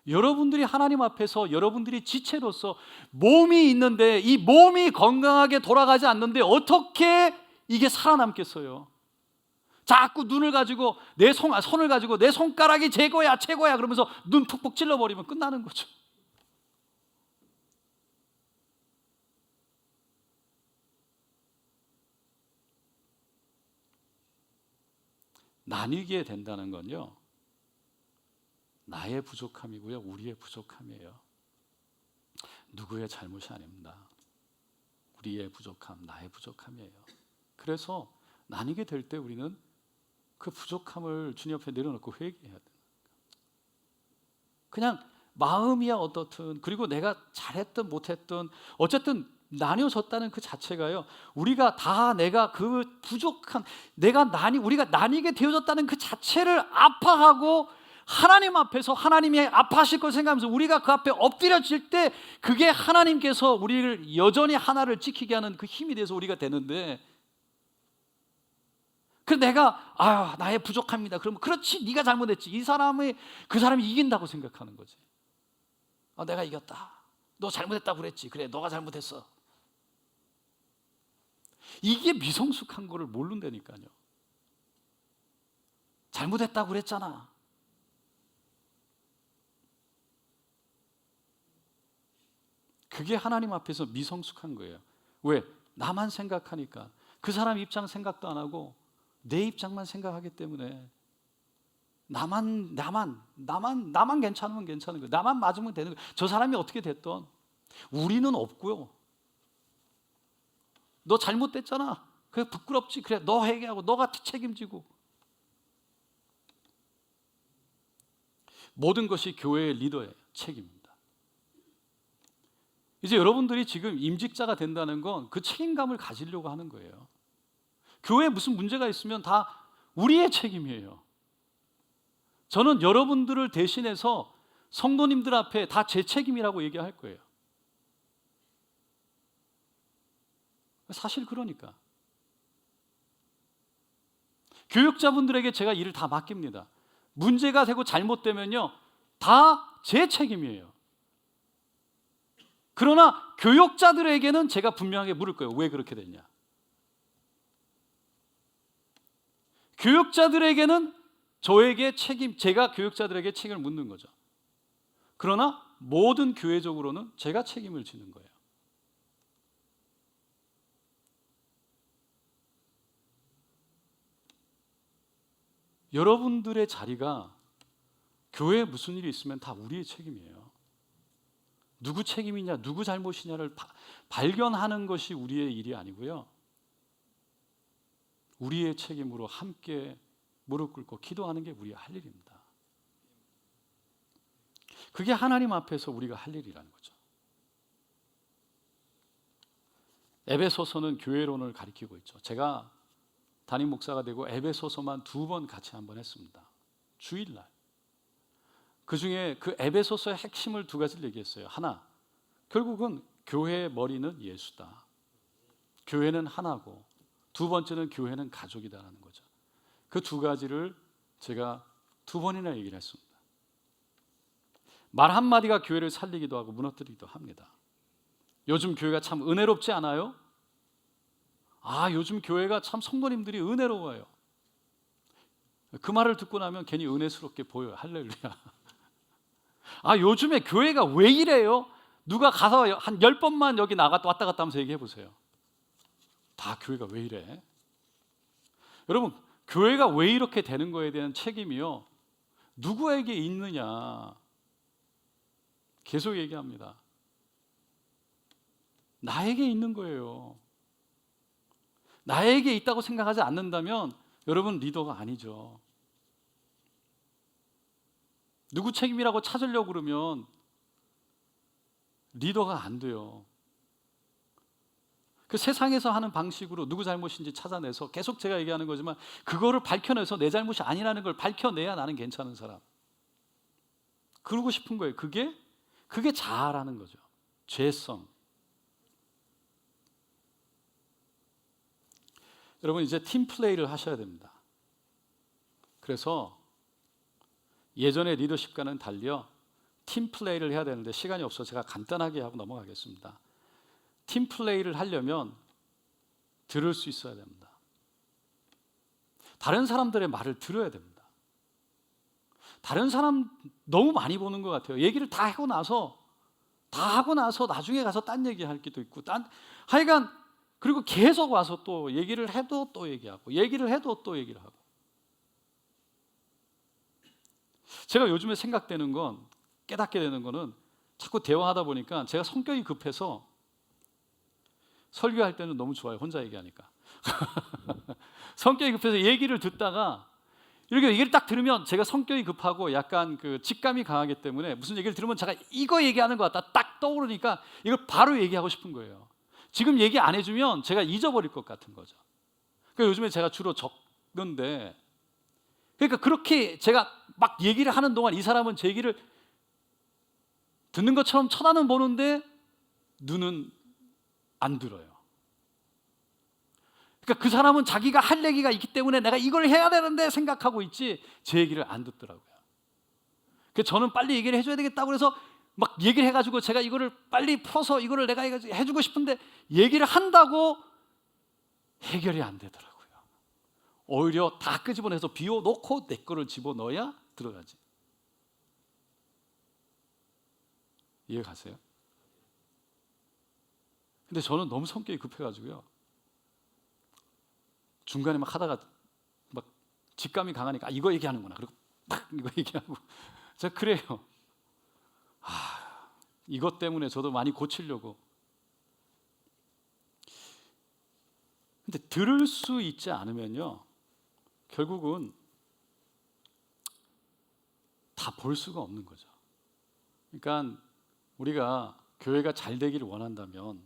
여러분들이 하나님 앞에서 여러분들이 지체로서 몸이 있는데 이 몸이 건강하게 돌아가지 않는데 어떻게 이게 살아남겠어요? 자꾸 눈을 가지고 손을 가지고 내 손가락이 최고야 그러면서 눈 푹푹 찔러버리면 끝나는 거죠. 나뉘게 된다는 건요, 나의 부족함이고요, 우리의 부족함이에요. 누구의 잘못이 아닙니다. 우리의 부족함, 나의 부족함이에요. 그래서 나뉘게 될 때 우리는 그 부족함을 주님 앞에 내려놓고 회개해야 돼요. 그냥 마음이야 어떻든, 그리고 내가 잘했든 못했든 어쨌든 나뉘어졌다는 그 자체가요, 우리가 다 내가 그 부족한 우리가 나뉘게 되어졌다는 그 자체를 아파하고 하나님 앞에서 하나님이 아파하실 걸 생각하면서 우리가 그 앞에 엎드려질 때 그게 하나님께서 우리를 여전히 하나를 지키게 하는 그 힘이 돼서 우리가 되는데, 그 내가 나의 부족합니다. 그러면 그렇지, 네가 잘못했지. 그 사람이 이긴다고 생각하는 거지. 내가 이겼다. 너 잘못했다고 그랬지. 그래, 너가 잘못했어. 이게 미성숙한 거를 모른다니까요. 잘못했다고 그랬잖아. 그게 하나님 앞에서 미성숙한 거예요. 왜? 나만 생각하니까. 그 사람 입장 생각도 안 하고 내 입장만 생각하기 때문에 나만 괜찮으면 괜찮은 거예요. 나만 맞으면 되는 거예요. 저 사람이 어떻게 됐던 우리는 없고요. 너 잘못됐잖아. 그래, 부끄럽지. 그래, 너 회개하고 너가 책임지고. 모든 것이 교회의 리더의 책임입니다. 이제 여러분들이 지금 임직자가 된다는 건 그 책임감을 가지려고 하는 거예요. 교회에 무슨 문제가 있으면 다 우리의 책임이에요. 저는 여러분들을 대신해서 성도님들 앞에 다 제 책임이라고 얘기할 거예요. 사실 그러니까. 교육자분들에게 제가 일을 다 맡깁니다. 문제가 되고 잘못되면요, 다 제 책임이에요. 그러나 교육자들에게는 제가 분명하게 물을 거예요. 왜 그렇게 됐냐? 교육자들에게는 제가 교육자들에게 책임을 묻는 거죠. 그러나 모든 교회적으로는 제가 책임을 지는 거예요. 여러분들의 자리가 교회에 무슨 일이 있으면 다 우리의 책임이에요. 누구 책임이냐, 누구 잘못이냐를 발견하는 것이 우리의 일이 아니고요, 우리의 책임으로 함께 무릎 꿇고 기도하는 게 우리의 할 일입니다. 그게 하나님 앞에서 우리가 할 일이라는 거죠. 에베소서는 교회론을 가리키고 있죠. 제가 담임 목사가 되고 에베소서만 2번 같이 한번 했습니다. 주일날. 그 중에 그 에베소서의 핵심을 2가지를 얘기했어요. 하나, 결국은 교회의 머리는 예수다. 교회는 하나고, 2번째는 교회는 가족이다라는 거죠. 그 2가지를 제가 2번이나 얘기를 했습니다. 말 한마디가 교회를 살리기도 하고 무너뜨리기도 합니다. 요즘 교회가 참 은혜롭지 않아요? 요즘 교회가 참 성도님들이 은혜로워요. 그 말을 듣고 나면 괜히 은혜스럽게 보여요. 할렐루야. 요즘에 교회가 왜 이래요? 누가 가서 한 10번만 여기 왔다 갔다 하면서 얘기해 보세요. 다 교회가 왜 이래? 여러분, 교회가 왜 이렇게 되는 거에 대한 책임이요, 누구에게 있느냐? 계속 얘기합니다. 나에게 있는 거예요. 나에게 있다고 생각하지 않는다면 여러분 리더가 아니죠. 누구 책임이라고 찾으려고 그러면 리더가 안 돼요. 그 세상에서 하는 방식으로 누구 잘못인지 찾아내서, 계속 제가 얘기하는 거지만 그거를 밝혀내서 내 잘못이 아니라는 걸 밝혀내야 나는 괜찮은 사람. 그러고 싶은 거예요. 그게 자아라는 거죠. 죄성. 여러분, 이제 팀플레이를 하셔야 됩니다. 그래서 예전의 리더십과는 달려 팀플레이를 해야 되는데 시간이 없어서 제가 간단하게 하고 넘어가겠습니다. 팀플레이를 하려면 들을 수 있어야 됩니다. 다른 사람들의 말을 들어야 됩니다. 다른 사람 너무 많이 보는 것 같아요. 얘기를 다 하고 나서 나중에 가서 딴 얘기할 때도 있고, 하여간 그리고 계속 와서 또 얘기를 해도 또 얘기하고, 얘기를 해도 또 얘기를 하고. 제가 요즘에 생각되는 건, 깨닫게 되는 거는, 자꾸 대화하다 보니까 제가 성격이 급해서 설교할 때는 너무 좋아요. 혼자 얘기하니까. 성격이 급해서 얘기를 듣다가 이렇게 얘기를 딱 들으면, 제가 성격이 급하고 약간 그 직감이 강하기 때문에 무슨 얘기를 들으면 제가 이거 얘기하는 것 같다 딱 떠오르니까 이걸 바로 얘기하고 싶은 거예요. 지금 얘기 안 해주면 제가 잊어버릴 것 같은 거죠. 그러니까 요즘에 제가 주로 적는데, 그러니까 그렇게 제가 막 얘기를 하는 동안 이 사람은 제 얘기를 듣는 것처럼 쳐다는 보는데 눈은 안 들어요. 그러니까 그 사람은 자기가 할 얘기가 있기 때문에 내가 이걸 해야 되는데 생각하고 있지, 제 얘기를 안 듣더라고요. 그래서 저는 빨리 얘기를 해줘야 되겠다고 그래서 막 얘기를 해가지고 제가 이거를 빨리 풀어서 이거를 내가 해주고 싶은데 얘기를 한다고 해결이 안 되더라고요. 오히려 다 끄집어내서 비워놓고 내 거를 집어넣어야 들어가지. 이해 가세요? 근데 저는 너무 성격이 급해가지고요, 중간에 막 하다가 막 직감이 강하니까 이거 얘기하는구나, 그리고 막 이거 얘기하고. 제가 그래요. 이것 때문에 저도 많이 고치려고. 근데 들을 수 있지 않으면요, 결국은 다 볼 수가 없는 거죠. 그러니까 우리가 교회가 잘 되기를 원한다면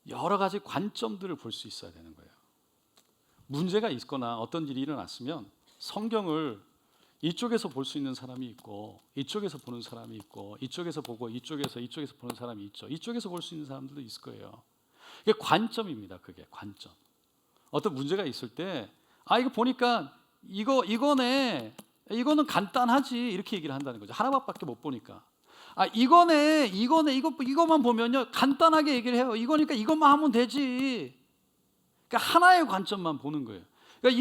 여러 가지 관점들을 볼 수 있어야 되는 거예요. 문제가 있거나 어떤 일이 일어났으면 성경을 이쪽에서 볼 수 있는 사람이 있고, 이쪽에서 보는 사람이 있고, 이쪽에서 보고 이쪽에서 보는 사람이 있죠. 이쪽에서 볼 수 있는 사람들도 있을 거예요. 이게 관점입니다. 그게 관점. 어떤 문제가 있을 때 이거 보니까 이거네, 이거는 간단하지, 이렇게 얘기를 한다는 거죠. 하나밖에 못 보니까. 이거네, 이것만 보면요 간단하게 얘기를 해요. 이거니까 이것만 하면 되지. 그러니까 하나의 관점만 보는 거예요. 그러니까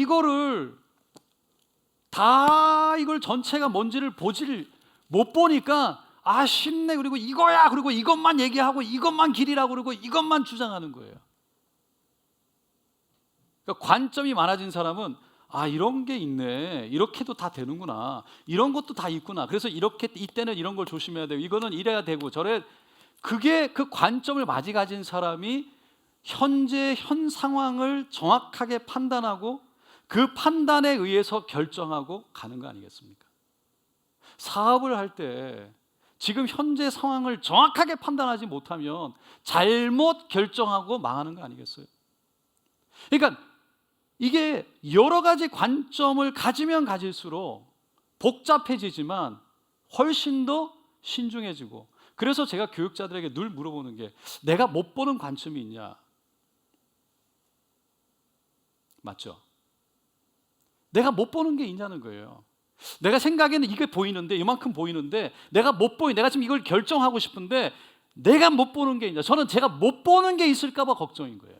이걸 전체가 뭔지를 보지를 못 보니까 쉽네, 그리고 이거야, 그리고 이것만 얘기하고 이것만 길이라고 그러고 이것만 주장하는 거예요. 그러니까 관점이 많아진 사람은 이런 게 있네, 이렇게도 다 되는구나, 이런 것도 다 있구나, 그래서 이렇게 이때는 이런 걸 조심해야 되고 이거는 이래야 되고 저래. 그게 그 관점을 많이 가진 사람이 현재 현 상황을 정확하게 판단하고 그 판단에 의해서 결정하고 가는 거 아니겠습니까? 사업을 할 때 지금 현재 상황을 정확하게 판단하지 못하면 잘못 결정하고 망하는 거 아니겠어요? 그러니까 이게 여러 가지 관점을 가지면 가질수록 복잡해지지만 훨씬 더 신중해지고, 그래서 제가 교육자들에게 늘 물어보는 게, 내가 못 보는 관점이 있냐? 맞죠? 내가 못 보는 게 있냐는 거예요. 내가 생각에는 이게 보이는데, 이만큼 보이는데 내가 못 보이, 내가 지금 이걸 결정하고 싶은데 내가 못 보는 게 있냐? 저는 제가 못 보는 게 있을까 봐 걱정인 거예요.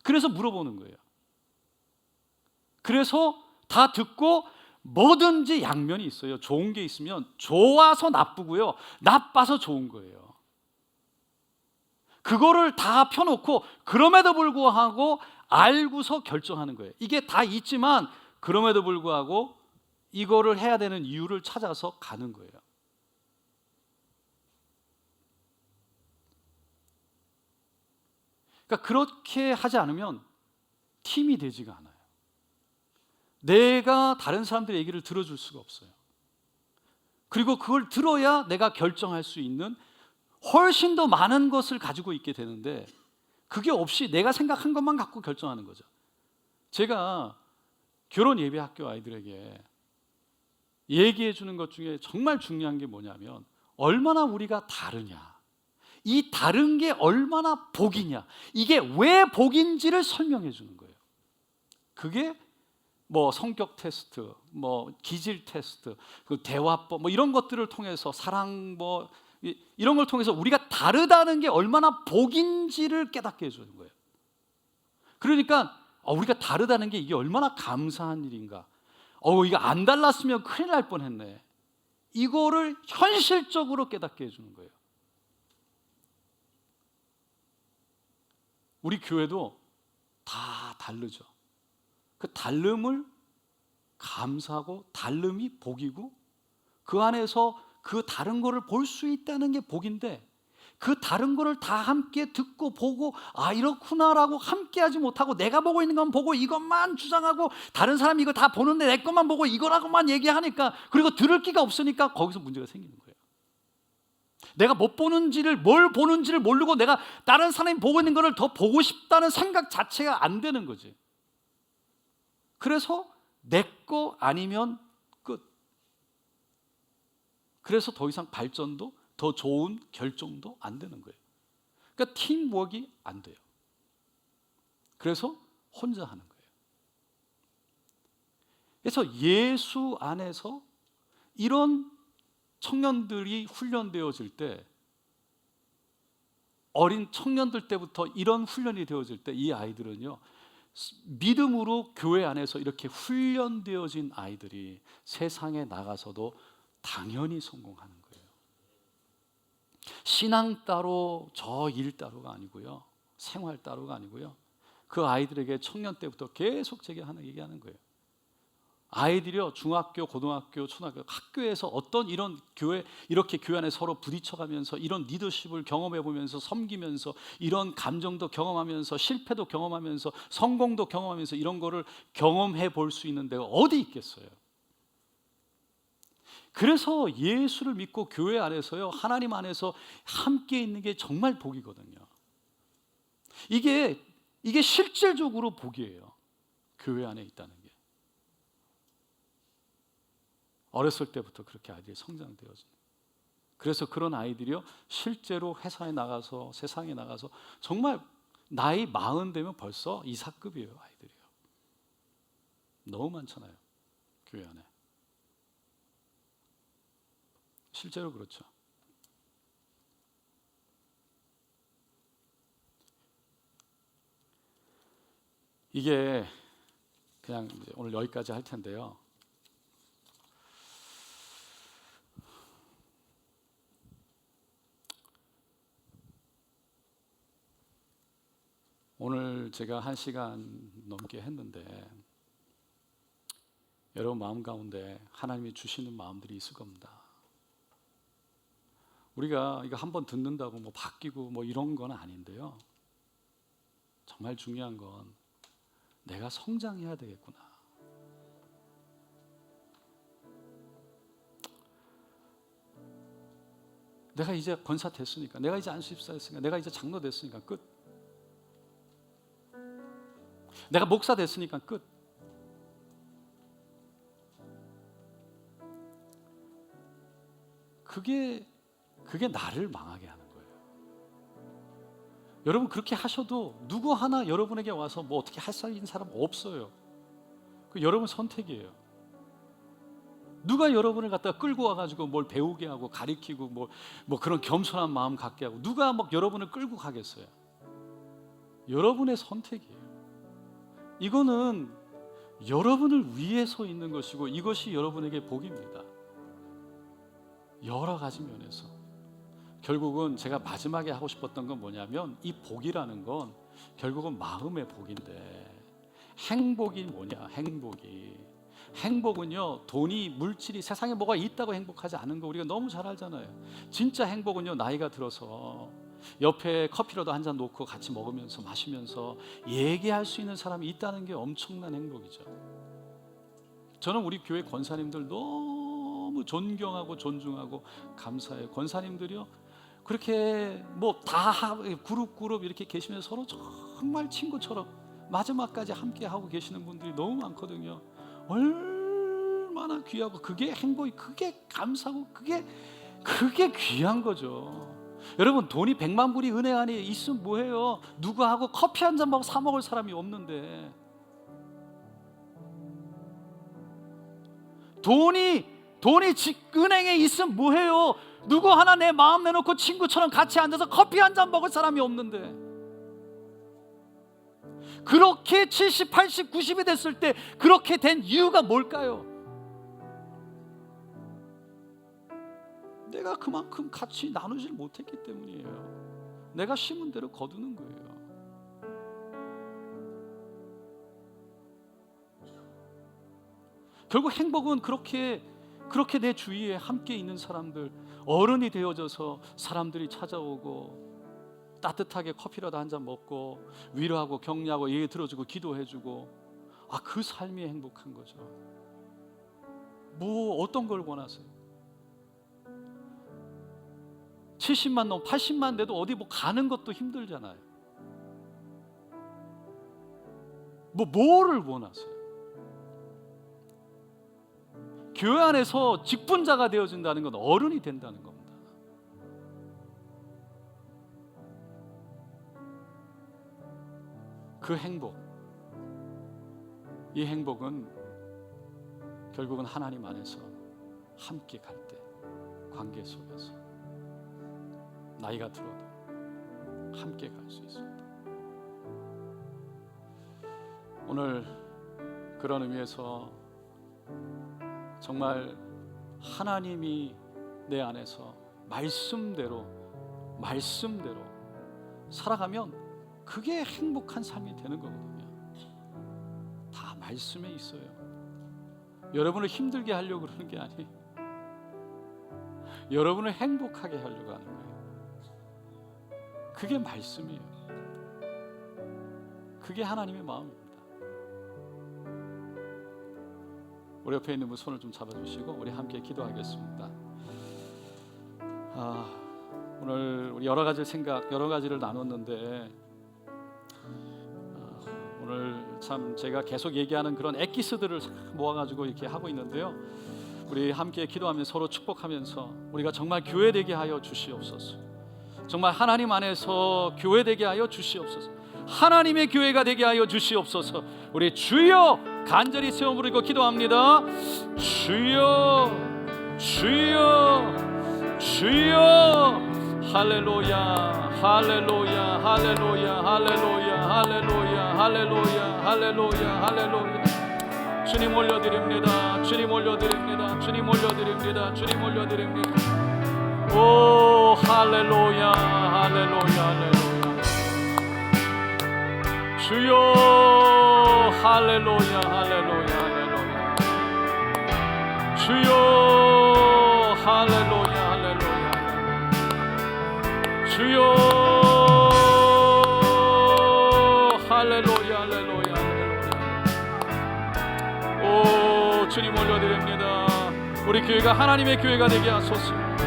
그래서 물어보는 거예요. 그래서 다 듣고, 뭐든지 양면이 있어요. 좋은 게 있으면 좋아서 나쁘고요, 나빠서 좋은 거예요. 그거를 다 펴놓고 그럼에도 불구하고 알고서 결정하는 거예요. 이게 다 있지만 그럼에도 불구하고 이거를 해야 되는 이유를 찾아서 가는 거예요. 그러니까 그렇게 하지 않으면 팀이 되지가 않아요. 내가 다른 사람들의 얘기를 들어줄 수가 없어요. 그리고 그걸 들어야 내가 결정할 수 있는 훨씬 더 많은 것을 가지고 있게 되는데, 그게 없이 내가 생각한 것만 갖고 결정하는 거죠. 제가 결혼 예배 학교 아이들에게 얘기해 주는 것 중에 정말 중요한 게 뭐냐면, 얼마나 우리가 다르냐, 이 다른 게 얼마나 복이냐, 이게 왜 복인지를 설명해 주는 거예요. 그게 뭐 성격 테스트, 뭐 기질 테스트, 그 대화법, 뭐 이런 것들을 통해서, 사랑 뭐 이런 걸 통해서 우리가 다르다는 게 얼마나 복인지를 깨닫게 해주는 거예요. 그러니까 우리가 다르다는 게 이게 얼마나 감사한 일인가, 이거 안 달랐으면 큰일 날 뻔했네, 이거를 현실적으로 깨닫게 해주는 거예요. 우리 교회도 다 다르죠. 그 다름을 감사하고, 다름이 복이고, 그 안에서 그 다른 거를 볼 수 있다는 게 복인데, 그 다른 거를 다 함께 듣고 보고, 이렇구나라고 함께 하지 못하고 내가 보고 있는 건 보고 이것만 주장하고, 다른 사람이 이거 다 보는데 내 것만 보고 이거라고만 얘기하니까, 그리고 들을 기가 없으니까 거기서 문제가 생기는 거예요. 내가 못 보는지를, 뭘 보는지를 모르고 내가 다른 사람이 보고 있는 거를 더 보고 싶다는 생각 자체가 안 되는 거지. 그래서 내 거 아니면 끝. 그래서 더 이상 발전도, 더 좋은 결정도 안 되는 거예요. 그러니까 팀워크가 안 돼요. 그래서 혼자 하는 거예요. 그래서 예수 안에서 이런 청년들이 훈련되어질 때, 어린 청년들 때부터 이런 훈련이 되어질 때, 이 아이들은요, 믿음으로 교회 안에서 이렇게 훈련되어진 아이들이 세상에 나가서도 당연히 성공하는 거예요. 신앙 따로, 저 일 따로가 아니고요, 생활 따로가 아니고요, 그 아이들에게 청년 때부터 계속 제가 얘기하는 거예요. 아이들이요, 중학교, 고등학교, 초등학교, 학교에서 어떤 이런 교회, 이렇게 교회 안에 서로 부딪혀가면서 이런 리더십을 경험해보면서, 섬기면서, 이런 감정도 경험하면서, 실패도 경험하면서, 성공도 경험하면서, 이런 거를 경험해 볼 수 있는 데가 어디 있겠어요? 그래서 예수를 믿고 교회 안에서요, 하나님 안에서 함께 있는 게 정말 복이거든요. 이게 실질적으로 복이에요. 교회 안에 있다는 게. 어렸을 때부터 그렇게 아이들이 성장되어지는. 그래서 그런 아이들이요, 실제로 회사에 나가서, 세상에 나가서, 정말 나이 40 되면 벌써 이사급이에요, 아이들이요. 너무 많잖아요, 교회 안에. 실제로 그렇죠. 이게 그냥 오늘 여기까지 할 텐데요, 오늘 제가 1시간 넘게 했는데, 여러분 마음 가운데 하나님이 주시는 마음들이 있을 겁니다. 우리가 이거 한번 듣는다고 뭐 바뀌고 뭐 이런 건 아닌데요, 정말 중요한 건 내가 성장해야 되겠구나. 내가 이제 권사 됐으니까, 내가 이제 안수집사 됐으니까, 내가 이제 장로 됐으니까 끝. 내가 목사 됐으니까 끝. 그게 나를 망하게 하는 거예요. 여러분 그렇게 하셔도 누구 하나 여러분에게 와서 뭐 어떻게 할 수 있는 사람 없어요. 그 여러분 선택이에요. 누가 여러분을 갖다가 끌고 와가지고 뭘 배우게 하고 가리키고 뭐 그런 겸손한 마음 갖게 하고 누가 막 여러분을 끌고 가겠어요. 여러분의 선택이에요. 이거는 여러분을 위해서 있는 것이고 이것이 여러분에게 복입니다. 여러 가지 면에서. 결국은 제가 마지막에 하고 싶었던 건 뭐냐면 이 복이라는 건 결국은 마음의 복인데, 행복이 뭐냐? 행복은요, 돈이, 물질이, 세상에 뭐가 있다고 행복하지 않은 거 우리가 너무 잘 알잖아요. 진짜 행복은요, 나이가 들어서 옆에 커피라도 한 잔 놓고 같이 먹으면서 마시면서 얘기할 수 있는 사람이 있다는 게 엄청난 행복이죠. 저는 우리 교회 권사님들 너무 존경하고 존중하고 감사해요. 권사님들이요, 그렇게 뭐 다 그룹 이렇게 계시면서 서로 정말 친구처럼 마지막까지 함께 하고 계시는 분들이 너무 많거든요. 얼마나 귀하고 그게 행복이, 그게 감사고 그게 귀한 거죠. 여러분 돈이 100만 불이 은행 안에 있으면 뭐해요? 누구하고 커피 한 잔 먹고 사 먹을 사람이 없는데, 돈이 은행에 있으면 뭐해요? 누구 하나 내 마음 내놓고 친구처럼 같이 앉아서 커피 한 잔 먹을 사람이 없는데, 그렇게 70, 80, 90이 됐을 때 그렇게 된 이유가 뭘까요? 내가 그만큼 같이 나누질 못했기 때문이에요. 내가 심은 대로 거두는 거예요. 결국 행복은 그렇게 내 주위에 함께 있는 사람들, 어른이 되어져서 사람들이 찾아오고 따뜻하게 커피라도 한 잔 먹고 위로하고 격려하고 얘기 들어주고 기도해주고, 그 삶이 행복한 거죠. 뭐 어떤 걸 원하세요? 70만 넘 80만 돼도 어디 뭐 가는 것도 힘들잖아요. 뭐를 원하세요? 교회 안에서 직분자가 되어진다는 건 어른이 된다는 겁니다. 그 행복, 이 행복은 결국은 하나님 안에서 함께 갈 때, 관계 속에서 나이가 들어도 함께 갈 수 있습니다. 오늘 그런 의미에서 정말 하나님이 내 안에서 말씀대로 살아가면 그게 행복한 삶이 되는 거거든요. 다 말씀에 있어요. 여러분을 힘들게 하려고 그러는 게 아니에요. 여러분을 행복하게 하려고 하는 거예요. 그게 말씀이에요. 그게 하나님의 마음입니다. 우리 옆에 있는 분 손을 좀 잡아주시고 우리 함께 기도하겠습니다. 오늘 우리 여러 가지 생각, 여러 가지를 나눴는데, 오늘 참 제가 계속 얘기하는 그런 엑기스들을 모아가지고 이렇게 하고 있는데요. 우리 함께 기도하면서 서로 축복하면서 우리가 정말 교회되게 하여 주시옵소서. 정말 하나님 안에서 교회되게 하여 주시옵소서. 하나님의 교회가 되게 하여 주시옵소서. 우리 주여 간절히 세워 부르고 기도합니다. 주여, 주여, 주여. 할렐루야, 할렐루야, 할렐루야, 할렐루야, 할렐루야, 할렐루야, 할렐루야, 할렐루야. 주님 올려드립니다. 주님 올려드립니다. 주님 올려드립니다. 주님 올려드립니다. 오 할렐루야, 할렐루야, 할렐루야. 주여 할렐루야, 할렐루야, 할렐루야. 주여 할렐루야, 할렐루야. 주여 할렐루야, 할렐루야, 할렐루야. 오 주님 올려드립니다. 우리 교회가 하나님의 교회가 되게 하소서.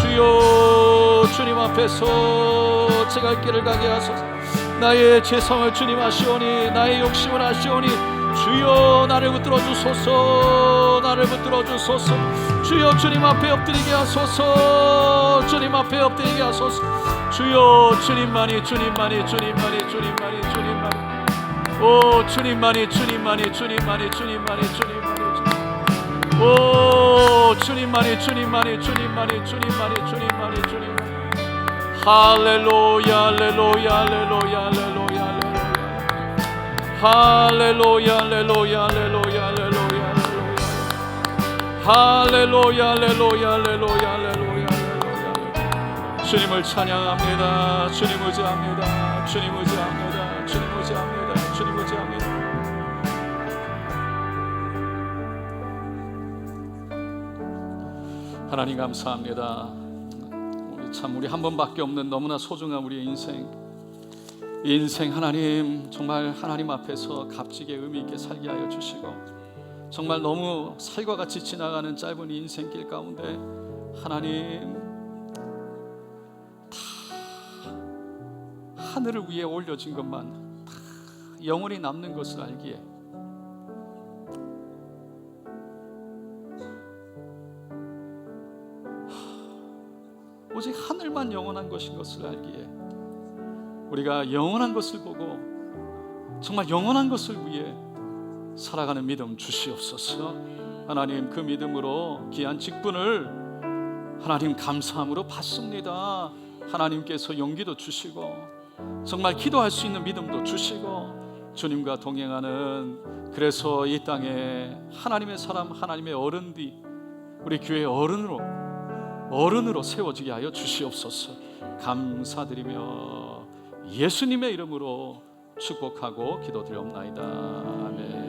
주여 주님 앞에서 제갈 길을 가게 하소서. 나의 죄성을 주님 아시오니 나의 욕심을 아시오니 주여 나를 붙들어 주소서. 나를 붙들어 주소서. 주여 주님 앞에 엎드리게 하소서. 주님 앞에 엎드리게 하소서. 주여 주님만이 주님만이 주님만이 주님만이 주님만이 오 주님만이 주님만이 주님만이 주님만이 주님만이 오 주님만이 주님만이 주님만이 주님만이 주님만이 주님만이 할렐루야 할렐루야 할렐루야 할렐루야 할렐루야 할렐루야 할렐루야 할렐루야 할렐루야 할렐루야 할렐루야 주님을 찬양합니다. 주님 의지합니다. 주님 의지합니다. 주님 의지합니다. 주님 의지합니다. 하나님 감사합니다. 우리 한 번밖에 없는 너무나 소중한 우리의 인생, 이 인생 하나님 정말 하나님 앞에서 값지게 의미 있게 살게 하여 주시고, 정말 너무 살과 같이 지나가는 짧은 이 인생길 가운데 하나님 다 하늘을 위에 올려진 것만 다 영원히 남는 것을 알기에 오직 하늘만 영원한 것인 것을 알기에 우리가 영원한 것을 보고 정말 영원한 것을 위해 살아가는 믿음 주시옵소서. 하나님 그 믿음으로 귀한 직분을 하나님 감사함으로 받습니다. 하나님께서 용기도 주시고 정말 기도할 수 있는 믿음도 주시고 주님과 동행하는, 그래서 이 땅에 하나님의 사람 하나님의 어른들이 우리 교회의 어른으로 세워지게 하여 주시옵소서. 감사드리며 예수님의 이름으로 축복하고 기도드리옵나이다. 아멘.